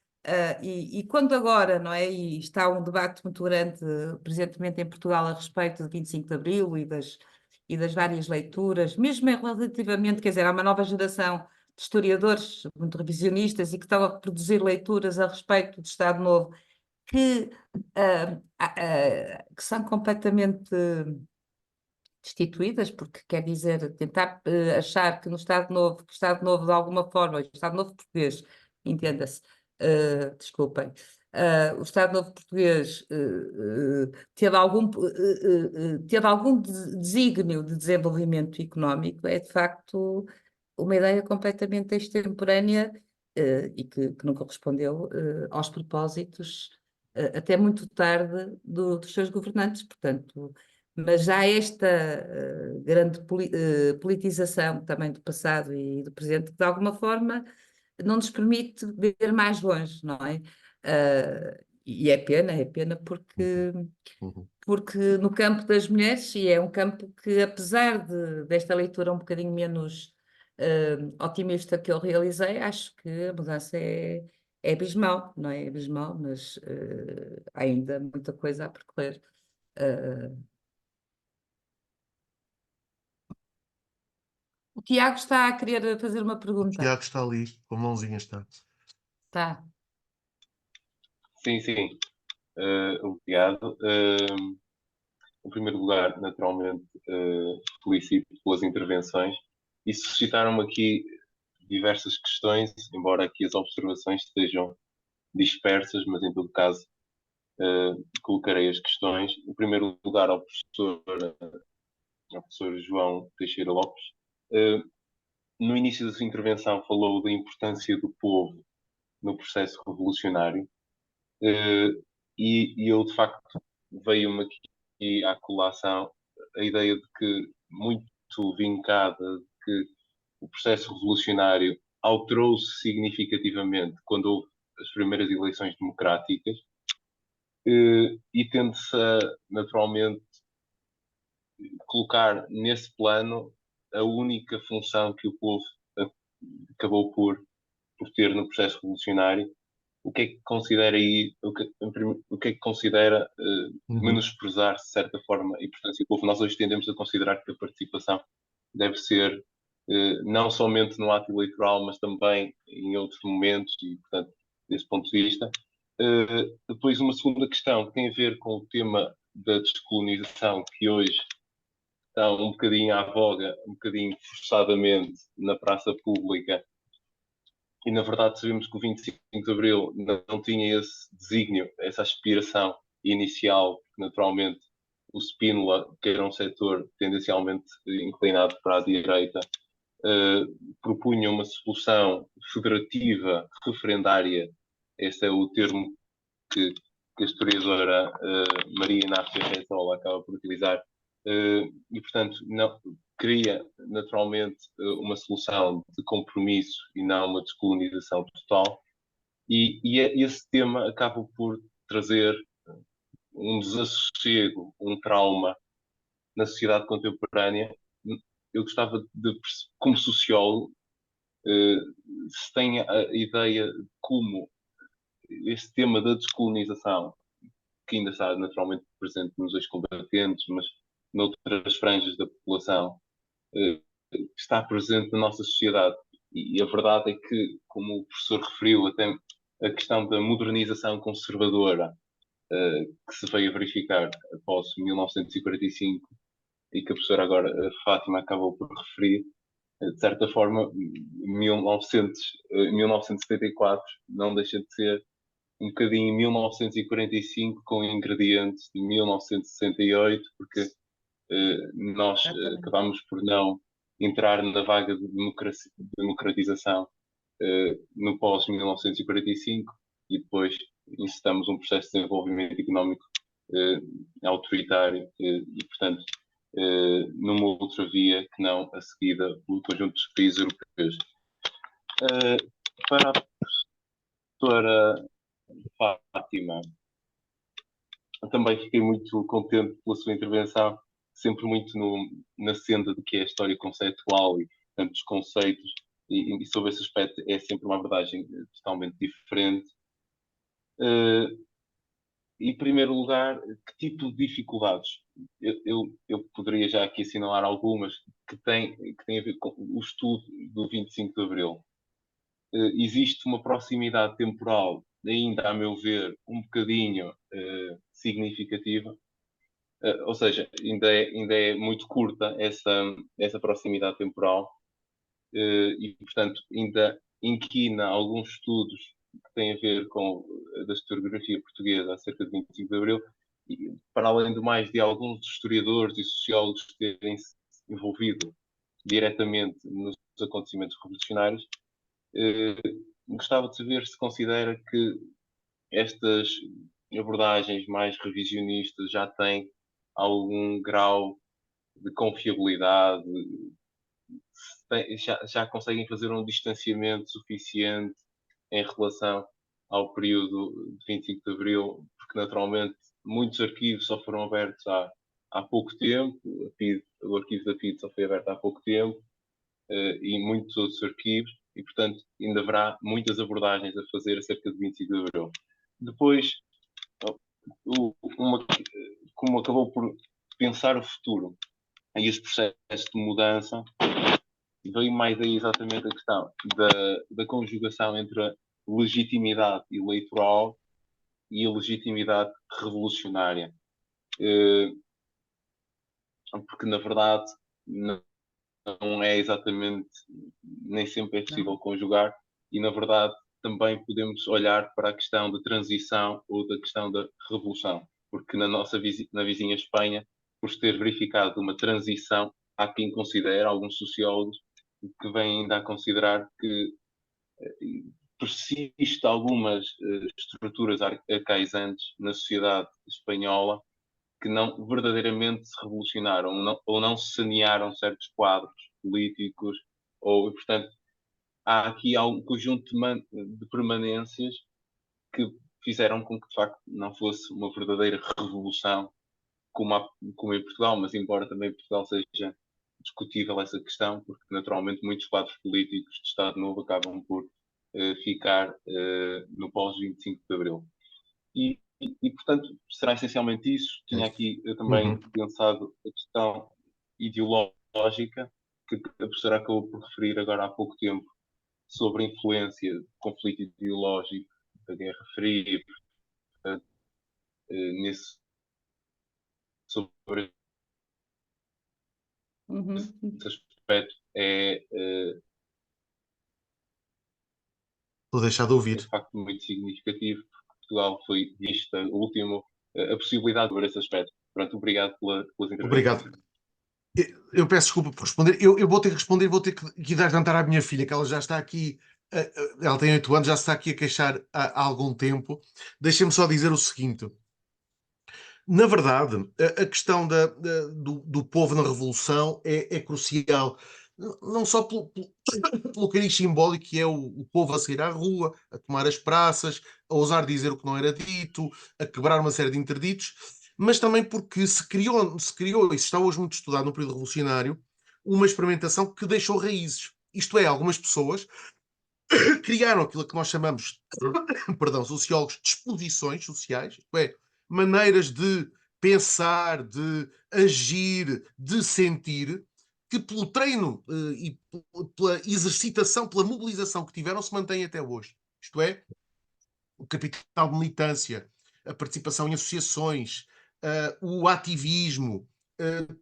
E quando agora, não é? E está um debate muito grande, presentemente em Portugal, a respeito de 25 de Abril e das várias leituras, mesmo relativamente, quer dizer, há uma nova geração de historiadores muito revisionistas e que estão a reproduzir leituras a respeito do Estado Novo que, que são completamente destituídas, porque quer dizer, tentar achar que no Estado Novo, que o Estado Novo de alguma forma, o Estado Novo português, entenda-se, desculpem, o Estado Novo português teve algum desígnio de desenvolvimento económico, é de facto uma ideia completamente extemporânea e que não correspondeu aos propósitos até muito tarde dos seus governantes, portanto, mas já esta grande politização também do passado e do presente, que de alguma forma não nos permite ver mais longe, não é? E é pena Uhum, porque, uhum. porque no campo das mulheres, e é um campo que, apesar desta leitura um bocadinho menos otimista que eu realizei, acho que a mudança é abismal, não é abismal, mas há ainda muita coisa a percorrer. Uh, o Tiago está a querer fazer uma O pergunta. Tiago está ali, com a mãozinha está. Tá. Sim, sim. Obrigado. Em primeiro lugar, naturalmente, felicito pelas intervenções e suscitaram-me aqui diversas questões, embora aqui as observações estejam dispersas, mas em todo caso colocarei as questões. Em primeiro lugar, ao professor João Teixeira Lopes. no início da sua intervenção falou da importância do povo no processo revolucionário, e eu, de facto, veio-me aqui à colação a ideia de que, muito vincada, de que o processo revolucionário alterou-se significativamente quando houve as primeiras eleições democráticas, e tende-se a, naturalmente, colocar nesse plano a única função que o povo acabou por ter no processo revolucionário. O que é que considera aí, o que é que considera menosprezar, de certa forma, a importância do povo? Nós hoje tendemos a considerar que a participação deve ser não somente no ato eleitoral, mas também em outros momentos, e, portanto, desse ponto de vista. Depois, uma segunda questão que tem a ver com o tema da descolonização, que hoje está um bocadinho à voga, um bocadinho forçadamente na praça pública, e na verdade sabemos que o 25 de Abril não tinha esse desígnio, essa aspiração inicial, que naturalmente o Spínola, que era um setor tendencialmente inclinado para a direita, propunha uma solução federativa, referendária. Esse é o termo que a historiadora Maria Inácia Rezola acaba por utilizar, e portanto não, cria naturalmente uma solução de compromisso e não uma descolonização total, e esse tema acaba por trazer um desassossego, um trauma na sociedade contemporânea. Eu gostava de, como sociólogo, se tem a ideia de como esse tema da descolonização, que ainda está naturalmente presente nos ex-combatentes, mas noutras franjas da população, está presente na nossa sociedade. E a verdade é que, como o professor referiu, até a questão da modernização conservadora que se veio a verificar após 1945 e que a professora agora, Fátima, acabou por referir, de certa forma, 1974 não deixa de ser um bocadinho 1945 com ingredientes de 1968, porque nós acabámos por não entrar na vaga de democratização no pós-1945 e depois incitamos um processo de desenvolvimento económico autoritário e, portanto, numa outra via que não a seguida pelo conjunto dos países europeus. Para a professora Fátima, também fiquei muito contente pela sua intervenção, sempre muito na senda do que é a história conceitual e, portanto, os conceitos, e sobre esse aspecto é sempre uma abordagem totalmente diferente. Em primeiro lugar, que tipo de dificuldades? Eu poderia já aqui assinalar algumas que têm a ver com o estudo do 25 de Abril. Existe uma proximidade temporal, ainda a meu ver, um bocadinho significativa, ou seja, ainda é muito curta essa proximidade temporal, e, portanto, ainda inquina alguns estudos que têm a ver com da historiografia portuguesa acerca de 25 de Abril, e, para além do mais de alguns historiadores e sociólogos terem se envolvido diretamente nos acontecimentos revolucionários, gostava de saber se considera que estas abordagens mais revisionistas já têm algum grau de confiabilidade, já conseguem fazer um distanciamento suficiente em relação ao período de 25 de Abril, porque naturalmente muitos arquivos só foram abertos há pouco tempo, o arquivo da PIDE só foi aberto há pouco tempo, e muitos outros arquivos, e portanto ainda haverá muitas abordagens a fazer acerca de 25 de Abril. Depois, como acabou por pensar o futuro e os processos de mudança, veio mais aí exatamente a questão da conjugação entre a legitimidade eleitoral e a legitimidade revolucionária. Porque, na verdade, não é exatamente, nem sempre é possível conjugar, e, na verdade, também podemos olhar para a questão da transição ou da questão da revolução, porque na vizinha Espanha, por se ter verificado uma transição, há quem considere, alguns sociólogos, que vem ainda a considerar que persiste algumas estruturas arcaizantes na sociedade espanhola que não verdadeiramente se revolucionaram ou não se sanearam certos quadros políticos, ou, portanto, há aqui um conjunto de permanências que fizeram com que, de facto, não fosse uma verdadeira revolução como em Portugal, mas embora também em Portugal seja discutível essa questão, porque naturalmente muitos quadros políticos de Estado Novo acabam por ficar no pós-25 de Abril. Portanto, será essencialmente isso. Tinha aqui também pensado a questão ideológica, que a professora acabou por referir agora há pouco tempo, sobre a influência do conflito ideológico da Guerra Fria, portanto, sobre esse aspecto Estou a deixar de ouvir. de facto muito significativo, porque Portugal foi vista, o último, a possibilidade de ver esse aspecto. Pronto, obrigado pelas intervenções. Obrigado. Eu peço desculpa por responder. Eu vou ter que responder, vou ter que dar jantar à minha filha, que ela já está aqui, ela tem 8 anos, já se está aqui a queixar há algum tempo. Deixem-me só dizer o seguinte. Na verdade, a questão do povo na Revolução é crucial. Não só pelo cariz simbólico que é o povo a sair à rua, a tomar as praças, a ousar dizer o que não era dito, a quebrar uma série de interditos, mas também porque se criou, e se está hoje muito estudado no período revolucionário, uma experimentação que deixou raízes. Isto é, algumas pessoas criaram aquilo que nós chamamos, perdão, sociólogos, disposições sociais, isto é, maneiras de pensar, de agir, de sentir, que pelo treino e pela exercitação, pela mobilização que tiveram, se mantêm até hoje. Isto é, o capital de militância, a participação em associações, o ativismo,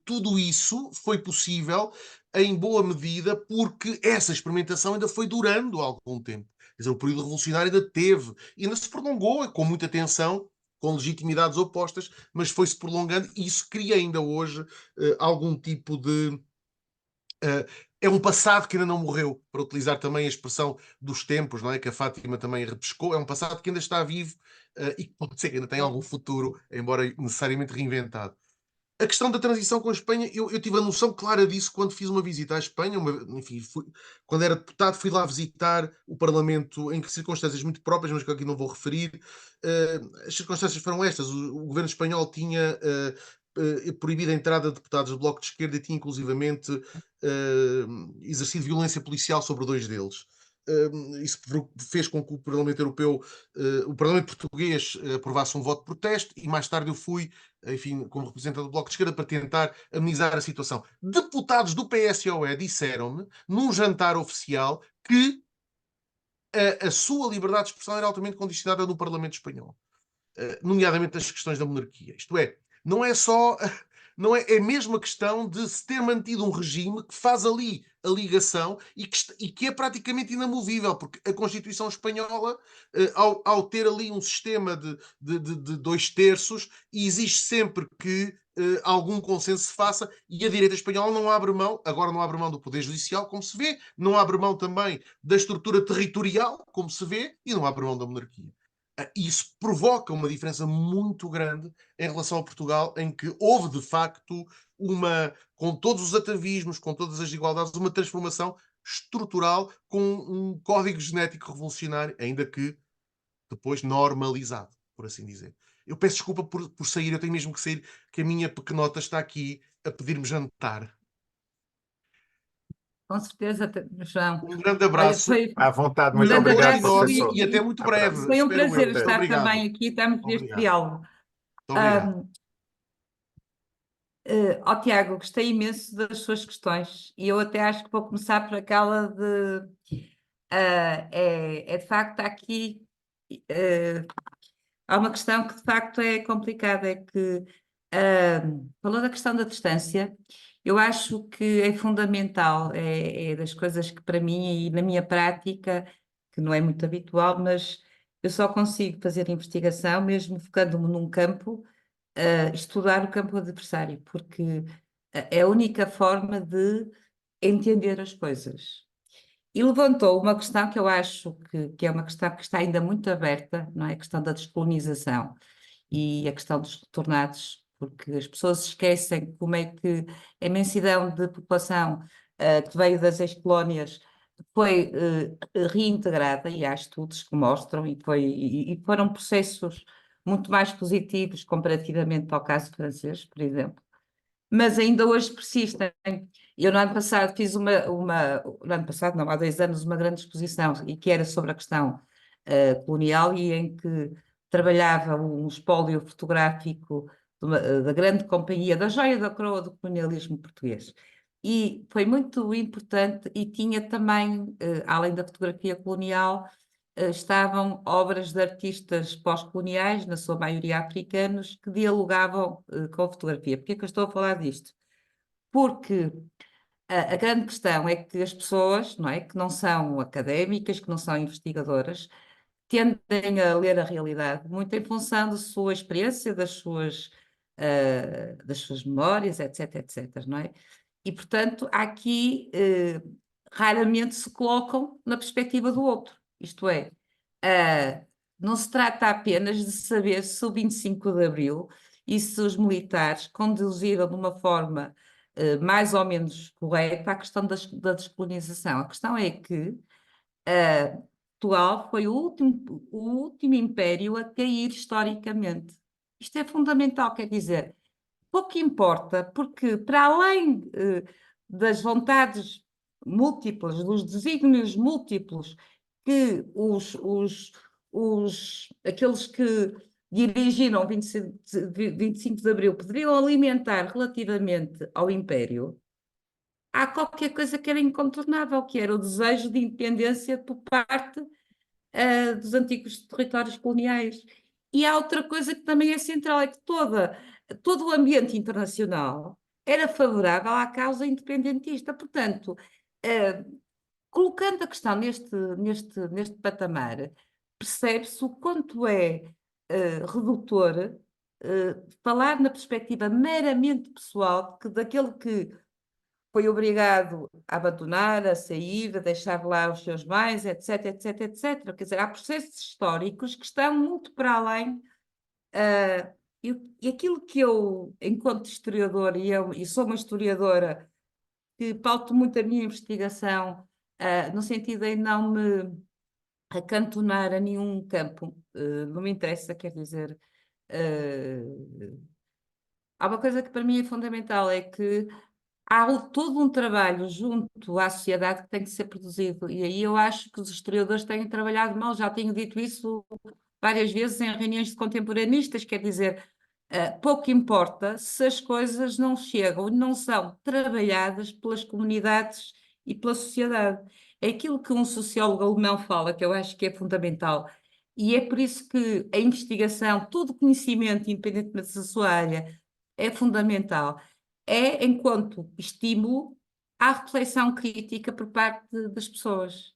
tudo isso foi possível em boa medida porque essa experimentação ainda foi durando algum tempo. Quer dizer, o período revolucionário ainda teve, ainda se prolongou com muita tensão, com legitimidades opostas, mas foi-se prolongando e isso cria ainda hoje algum tipo de... é um passado que ainda não morreu, para utilizar também a expressão dos tempos, não é? Que a Fátima também repescou. É um passado que ainda está vivo e que pode ser que ainda tenha algum futuro, embora necessariamente reinventado. A questão da transição com a Espanha, eu tive a noção clara disso quando fiz uma visita à Espanha. Enfim, quando era deputado, fui lá visitar o Parlamento em circunstâncias muito próprias, mas que aqui não vou referir. As circunstâncias foram estas: o governo espanhol tinha proibido a entrada de deputados do Bloco de Esquerda e tinha inclusivamente exercido violência policial sobre 2 deles. Isso fez com que o Parlamento Europeu, o Parlamento Português, aprovasse um voto de protesto e mais tarde eu fui, enfim, como representante do Bloco de Esquerda, para tentar amenizar a situação. Deputados do PSOE disseram-me, num jantar oficial, que a sua liberdade de expressão era altamente condicionada no Parlamento Espanhol, nomeadamente as questões da monarquia. Isto é, não é só... Não é, é mesmo a questão de se ter mantido um regime que faz ali a ligação e que é praticamente inamovível, porque a Constituição Espanhola, ao ter ali um sistema de 2/3, exige sempre que algum consenso se faça e a direita espanhola não abre mão, agora não abre mão do Poder Judicial, como se vê, não abre mão também da estrutura territorial, como se vê, e não abre mão da monarquia. Isso provoca uma diferença muito grande em relação a Portugal, em que houve de facto com todos os atavismos, com todas as desigualdades, uma transformação estrutural com um código genético revolucionário, ainda que depois normalizado, por assim dizer. Eu peço desculpa por sair, eu tenho mesmo que sair, que a minha pequenota está aqui a pedir-me jantar. Com certeza, João. Um grande Olha, abraço. foi À vontade, um muito grande obrigado, abraço professor. E até muito breve. foi um espero prazer eu. estar Obrigado. também aqui, estamos neste Obrigado. diálogo. Muito obrigado. Ó Tiago, gostei imenso das suas questões e eu até acho que vou começar por aquela de de facto aqui há uma questão que de facto é complicada, é que falou da questão da distância. Eu acho que é fundamental, é das coisas que para mim e na minha prática, que não é muito habitual, mas eu só consigo fazer investigação mesmo focando-me num campo, estudar o campo adversário, porque é a única forma de entender as coisas. E levantou uma questão que eu acho que é uma questão que está ainda muito aberta, não é? A questão da descolonização e a questão dos retornados, porque as pessoas esquecem como é que a imensidão de população que veio das ex-colónias foi reintegrada, e há estudos que mostram, e foram processos muito mais positivos comparativamente ao caso francês, por exemplo, mas ainda hoje persistem. Eu no ano passado fiz no ano passado, não, há 2 anos, uma grande exposição, e que era sobre a questão colonial, e em que trabalhava um espólio fotográfico da grande companhia, da joia da coroa do colonialismo português. E foi muito importante, e tinha também, além da fotografia colonial, estavam obras de artistas pós-coloniais, na sua maioria africanos, que dialogavam com a fotografia. Porquê é que eu estou a falar disto? Porque a grande questão é que as pessoas, não é, que não são académicas, que não são investigadoras, tendem a ler a realidade muito em função da sua experiência, das suas memórias, etc, etc, não é? E, portanto, aqui raramente se colocam na perspectiva do outro. Isto é, não se trata apenas de saber se o 25 de Abril e se os militares conduziram de uma forma mais ou menos correta a questão da descolonização. A questão é que Portugal foi o último império a cair historicamente. Isto é fundamental, quer dizer, pouco importa, porque para além das vontades múltiplas, dos desígnios múltiplos que aqueles que dirigiram 25 de Abril poderiam alimentar relativamente ao Império, há qualquer coisa que era incontornável, que era o desejo de independência por parte dos antigos territórios coloniais. E há outra coisa que também é central, é que todo o ambiente internacional era favorável à causa independentista. Portanto, colocando a questão neste patamar, percebe-se o quanto é redutor falar na perspectiva meramente pessoal daquele que foi obrigado a abandonar, a sair, a deixar lá os seus bens, etc, etc, etc. Quer dizer, há processos históricos que estão muito para além. E aquilo que eu, enquanto historiadora, e sou uma historiadora que pauto muito a minha investigação, no sentido de não me acantonar a nenhum campo, não me interessa, quer dizer, há uma coisa que para mim é fundamental, é que há todo um trabalho junto à sociedade que tem que ser produzido, e aí eu acho que os historiadores têm trabalhado mal, já tenho dito isso várias vezes em reuniões de contemporaneistas, quer dizer, pouco importa se as coisas não chegam e não são trabalhadas pelas comunidades e pela sociedade. É aquilo que um sociólogo alemão fala, que eu acho que é fundamental, e é por isso que a investigação, todo o conhecimento, independentemente da sua área, é fundamental. É enquanto estímulo à reflexão crítica por parte das pessoas.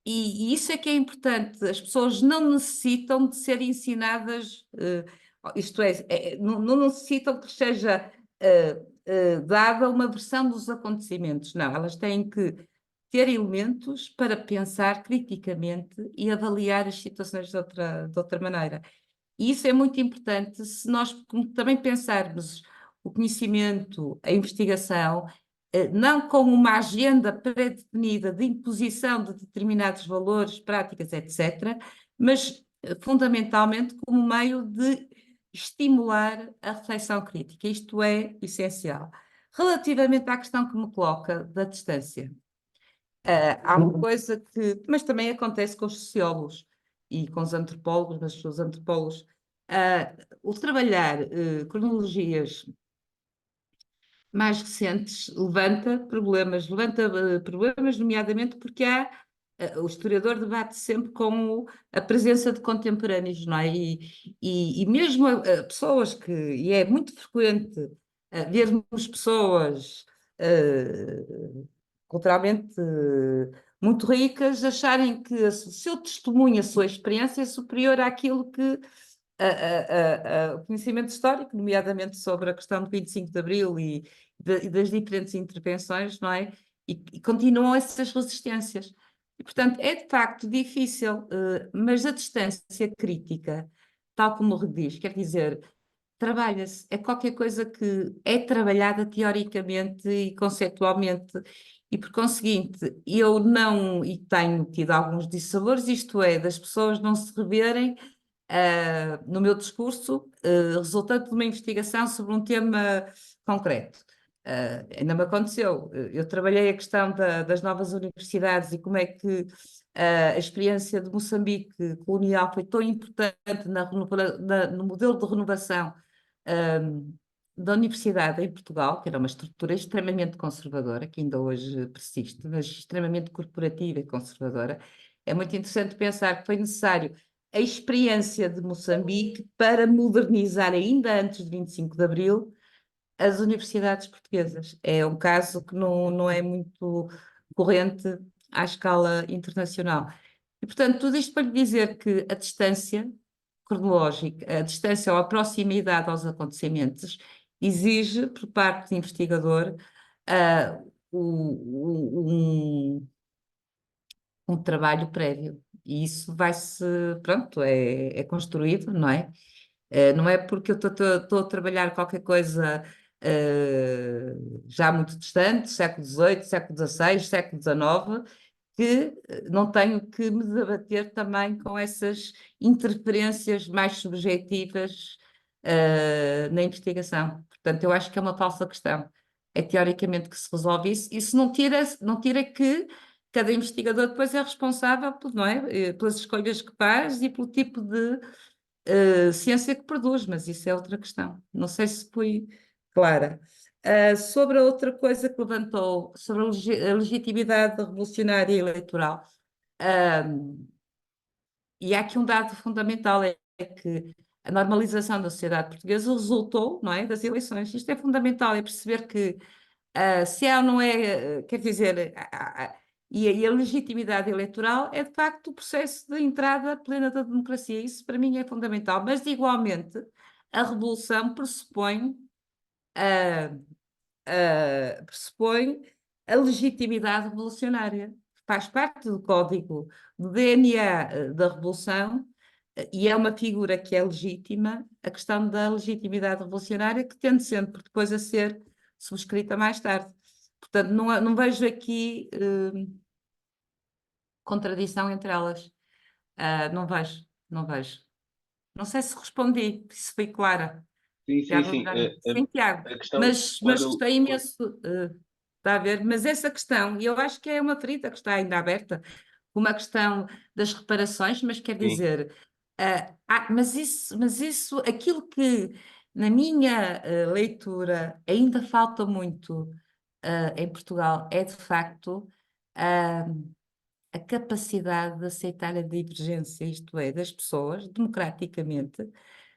E isso é que é importante. As pessoas não necessitam de ser ensinadas, isto é, não necessitam que seja dada uma versão dos acontecimentos. Não, elas têm que ter elementos para pensar criticamente e avaliar as situações de outra maneira. E isso é muito importante se nós também pensarmos o conhecimento, a investigação, não como uma agenda pré-definida de imposição de determinados valores, práticas, etc., mas fundamentalmente como meio de estimular a reflexão crítica. Isto é essencial. Relativamente à questão que me coloca da distância, há uma coisa que, mas também acontece com os sociólogos e com os antropólogos, mas os antropólogos, o trabalhar cronologias mais recentes levanta problemas, nomeadamente porque o historiador debate sempre com a presença de contemporâneos, não é? E mesmo pessoas e é muito frequente vermos pessoas culturalmente muito ricas acharem que o seu testemunho, a sua experiência é superior àquilo que o conhecimento histórico, nomeadamente sobre a questão do 25 de Abril e das diferentes intervenções, não é? e continuam essas resistências. E, portanto, é de facto difícil, mas a distância crítica, tal como o diz, quer dizer, trabalha-se, é qualquer coisa que é trabalhada teoricamente e conceptualmente, e por conseguinte, eu não, e tenho tido alguns dissabores, isto é, das pessoas não se reverem no meu discurso, resultante de uma investigação sobre um tema concreto. Ainda me aconteceu. Eu trabalhei a questão das novas universidades e como é que a experiência de Moçambique colonial foi tão importante no modelo de renovação da universidade em Portugal, que era uma estrutura extremamente conservadora, que ainda hoje persiste, mas extremamente corporativa e conservadora. É muito interessante pensar que foi necessário a experiência de Moçambique para modernizar, ainda antes de 25 de Abril, as universidades portuguesas. É um caso que não é muito corrente à escala internacional. E, portanto, tudo isto para lhe dizer que a distância cronológica, a distância ou a proximidade aos acontecimentos, exige, por parte do investigador, um trabalho prévio. E isso vai-se, pronto, é construído, não é? Não é porque eu estou a trabalhar qualquer coisa já muito distante, século XVIII, século XVI, século XIX, que não tenho que me debater também com essas interferências mais subjetivas na investigação. Portanto, eu acho que é uma falsa questão. É teoricamente que se resolve isso. Isso não tira que cada investigador depois é responsável, não é? Pelas escolhas que faz e pelo tipo de ciência que produz, mas isso é outra questão. Não sei se fui clara. Sobre a outra coisa que levantou, sobre a legitimidade revolucionária e eleitoral, e há aqui um dado fundamental, é que a normalização da sociedade portuguesa resultou, não é, das eleições. Isto é fundamental, é perceber que se há ou não é, quer dizer, e a legitimidade eleitoral é de facto o processo de entrada plena da democracia. Isso para mim é fundamental, mas igualmente a revolução pressupõe a legitimidade revolucionária. Faz parte do código do DNA da revolução e é uma figura que é legítima, a questão da legitimidade revolucionária, que tende sempre depois a ser subscrita mais tarde. Portanto, não vejo aqui contradição entre elas. Não vejo, não vejo. Não sei se respondi, se fui clara. Sim, sim, Tiago, sim. sim, Tiago, A questão, mas gostei imenso, está a ver? Mas essa questão, e eu acho que é uma ferida que está ainda aberta, uma questão das reparações, mas quer sim, dizer, mas isso, aquilo que na minha leitura ainda falta muito em Portugal é de facto ah, a capacidade de aceitar a divergência, isto é, das pessoas, democraticamente,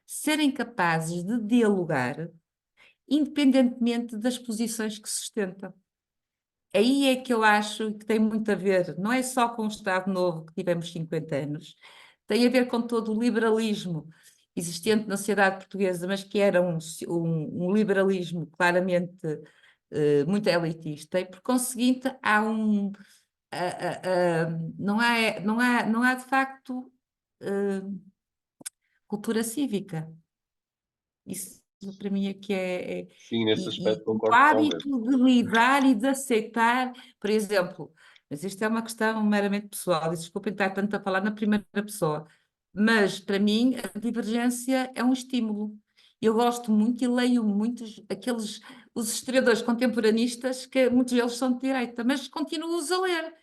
serem capazes de dialogar, independentemente das posições que sustentam. Aí é que eu acho que tem muito a ver, não é só com o Estado Novo que tivemos 50 anos, tem a ver com todo o liberalismo existente na sociedade portuguesa, mas que era um liberalismo claramente muito elitista, e por conseguinte há não há de facto cultura cívica. Isso para mim é que é. sim, nesse E aspecto o concordo totalmente. hábito de lidar e de aceitar, por exemplo, mas isto é uma questão meramente pessoal, e desculpem estar tanto a falar na primeira pessoa, mas para mim a divergência é um estímulo. Eu gosto muito e leio muitos os historiadores contemporanistas, que muitos deles são de direita, mas continuo-os a ler.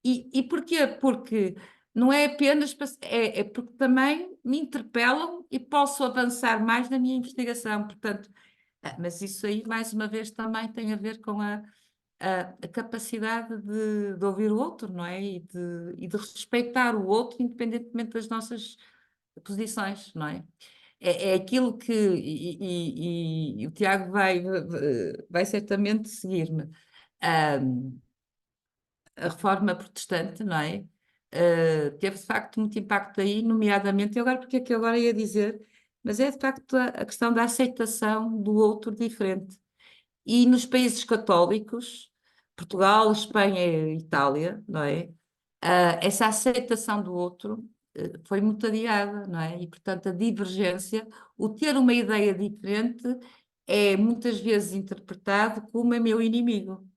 E porquê? Porque não é apenas, é porque também me interpelam e posso avançar mais na minha investigação. Portanto, mas isso aí, mais uma vez, também tem a ver com a capacidade de ouvir o outro, não é? E de respeitar o outro, independentemente das nossas posições, não é? É aquilo que, e o Tiago vai certamente seguir-me. A reforma protestante, não é? Teve de facto muito impacto aí, nomeadamente, e agora porque é que eu agora ia dizer, mas é de facto a questão da aceitação do outro diferente. E nos países católicos, Portugal, Espanha e Itália, não é? Essa aceitação do outro foi muito adiada, não é? E, portanto, a divergência, o ter uma ideia diferente, é muitas vezes interpretado como é meu inimigo,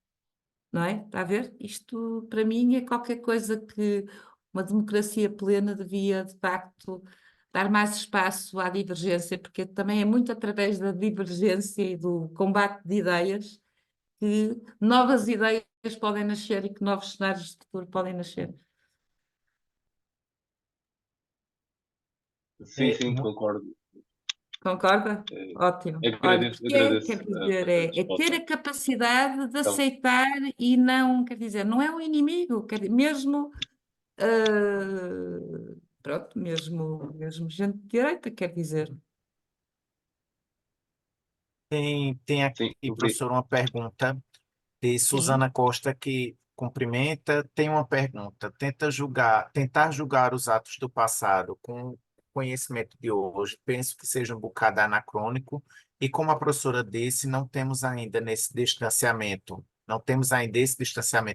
não é? Está a ver? Isto, para mim, é qualquer coisa que uma democracia plena devia, de facto, dar mais espaço à divergência, porque também é muito através da divergência e do combate de ideias que novas ideias podem nascer e que novos cenários de futuro podem nascer. Sim, É, sim, concordo. Concorda? Eh, Ótimo. Olha, agradeço, porque quer agradeço dizer, a é ter resposta. a capacidade de Então, aceitar e não, quer dizer, não é um inimigo, quer dizer, mesmo, pronto, mesmo gente de direita, quer dizer. tem sim, aqui, professor, uma pergunta de Sim. Suzana Costa que cumprimenta. Tem uma pergunta: tentar julgar os atos do passado com o conhecimento de hoje, penso que seja um bocado anacrônico, e como a professora disse, não temos ainda esse distanciamento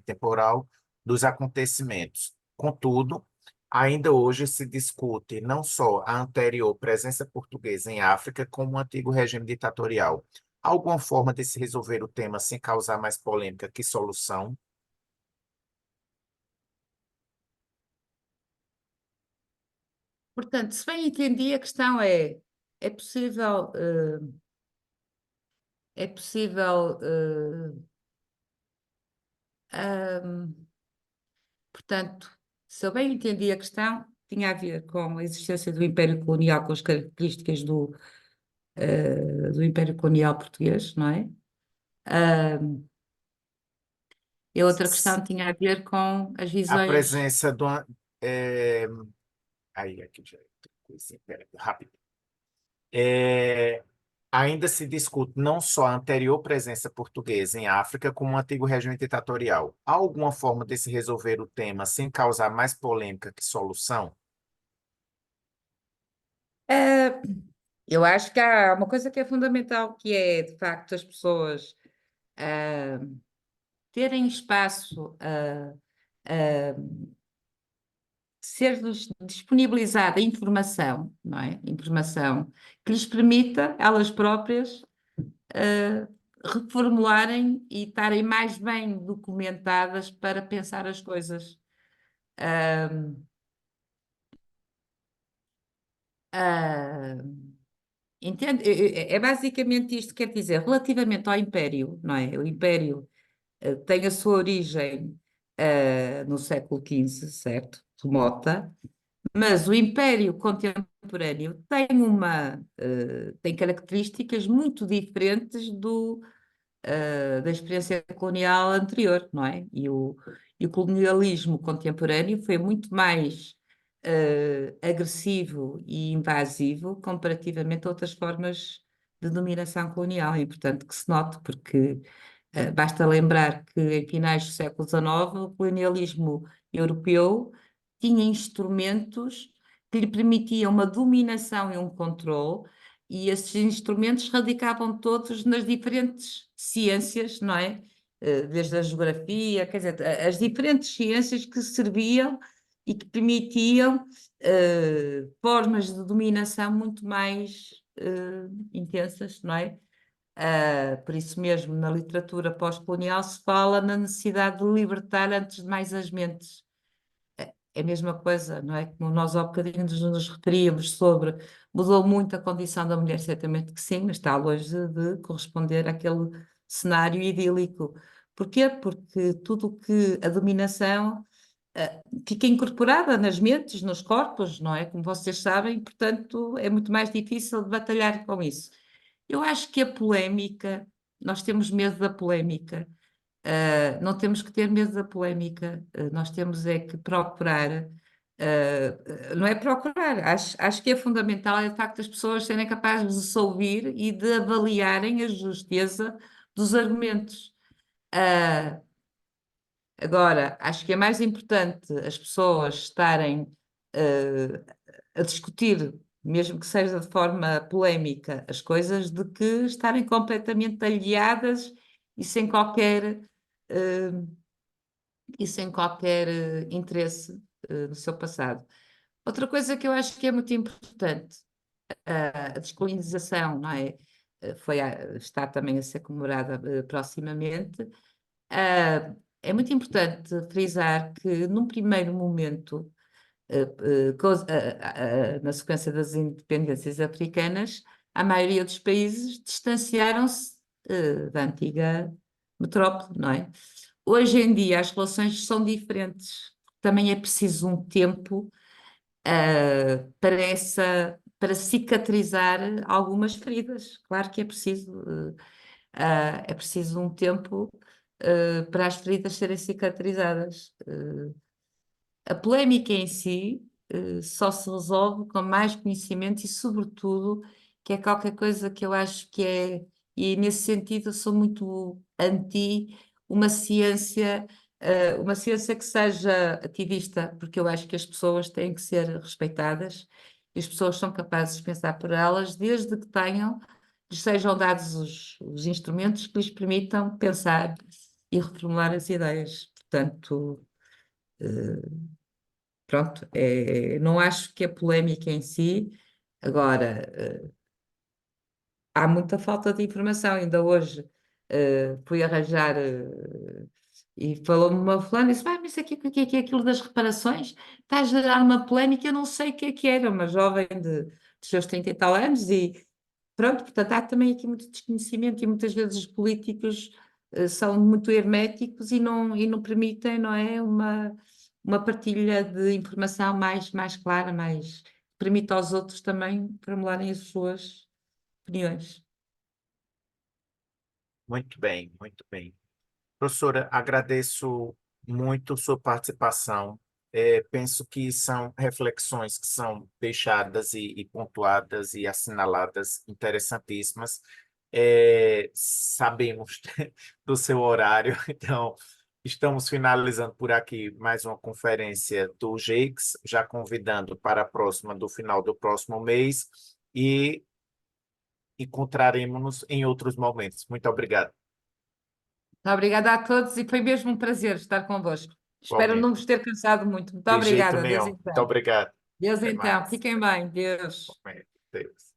temporal dos acontecimentos. Contudo, ainda hoje se discute não só a anterior presença portuguesa em África, como o antigo regime ditatorial. Alguma forma de se resolver o tema sem causar mais polêmica que solução? Portanto, se bem entendi, a questão é possível, é possível, portanto, se eu bem entendi a questão, tinha a ver com a existência do Império Colonial, com as características do Império Colonial português, não é? E a outra questão tinha a ver com as A visões. presença do... É, aí, aqui já... coisinha, pera, rápido. É, ainda se discute não só a anterior presença portuguesa em África, como o antigo regime ditatorial. Há alguma forma de se resolver o tema sem causar mais polêmica que solução? Ah, eu acho que há uma coisa que é fundamental, que é, de facto, as pessoas ah, terem espaço a ser-lhes disponibilizada informação, não é? Informação que lhes permita, elas próprias, uh, reformularem e estarem mais bem documentadas para pensar as coisas. Entende? É basicamente isto, quer dizer, relativamente ao Império, não é? O Império tem a sua origem no século XV, certo? Remota, mas o Império contemporâneo tem características muito diferentes da experiência colonial anterior, não é? E o colonialismo contemporâneo foi muito mais agressivo e invasivo comparativamente a outras formas de dominação colonial. É importante que se note, porque basta lembrar que em finais do século XIX o colonialismo europeu tinha instrumentos que lhe permitiam uma dominação e um controle, e esses instrumentos radicavam todos nas diferentes ciências, não é? Desde a geografia, quer dizer, as diferentes ciências que serviam e que permitiam formas de dominação muito mais intensas, não é? Por isso mesmo, na literatura pós-colonial se fala na necessidade de libertar antes de mais as mentes. É a mesma coisa, não é? Como nós há bocadinho nos referíamos sobre mudou muito a condição da mulher, certamente que sim, mas está longe de corresponder àquele cenário idílico. Porquê? Porque tudo o que a dominação fica incorporada nas mentes, nos corpos, não é? Como vocês sabem, portanto, é muito mais difícil de batalhar com isso. Eu acho que a polémica, nós temos medo da polémica. Não temos que ter medo da polémica, nós temos é que procurar, não é procurar, acho que é fundamental, é de facto as pessoas serem capazes de se ouvir e de avaliarem a justeza dos argumentos. Ah, Agora, acho que é mais importante as pessoas estarem a discutir, mesmo que seja de forma polémica, as coisas, de que estarem completamente alheadas e sem qualquer eh, e sem qualquer interesse no seu passado. Outra coisa que eu acho que é muito importante, a descolonização, não é? Está também a ser comemorada proximamente. É muito importante frisar que, num primeiro momento, na sequência das independências africanas, a maioria dos países distanciaram-se da antiga metrópole, não é? Hoje em dia as relações são diferentes. Também é preciso um tempo para cicatrizar algumas feridas. Claro que é preciso um tempo para as feridas serem cicatrizadas. A polémica em si só se resolve com mais conhecimento e, sobretudo, que é qualquer coisa que eu acho que é, e nesse sentido eu sou muito anti uma ciência, uma ciência que seja ativista, porque eu acho que as pessoas têm que ser respeitadas e as pessoas são capazes de pensar por elas, desde que lhes sejam dados os instrumentos que lhes permitam pensar e reformular as ideias. Portanto, pronto, não acho que a polémica em si, agora, há muita falta de informação. Ainda hoje fui arranjar e falou-me uma fulana e disse: mas isso aqui, o que é aquilo das reparações? Está a gerar uma polémica, eu não sei o que era, uma jovem de seus 30 e tal anos, e pronto, portanto, há também aqui muito desconhecimento e muitas vezes os políticos são muito herméticos e não permitem, não é, uma partilha de informação mais clara, permite aos outros também formularem as suas opiniões. Muito bem, muito bem. Professora, agradeço muito sua participação. Penso que são reflexões que são deixadas e pontuadas e assinaladas interessantíssimas. Sabemos do seu horário, então estamos finalizando por aqui mais uma conferência do GEICS, já convidando para a próxima, do final do próximo mês, e encontraremos-nos em outros momentos. Muito obrigado. Obrigada a todos e foi mesmo um prazer estar convosco. Espero não Igualmente. vos ter cansado muito. Muito De jeito obrigada. Deus nenhum. Muito então. obrigado. Deus Até então. mais. Fiquem bem. Deus. Igualmente. Deus.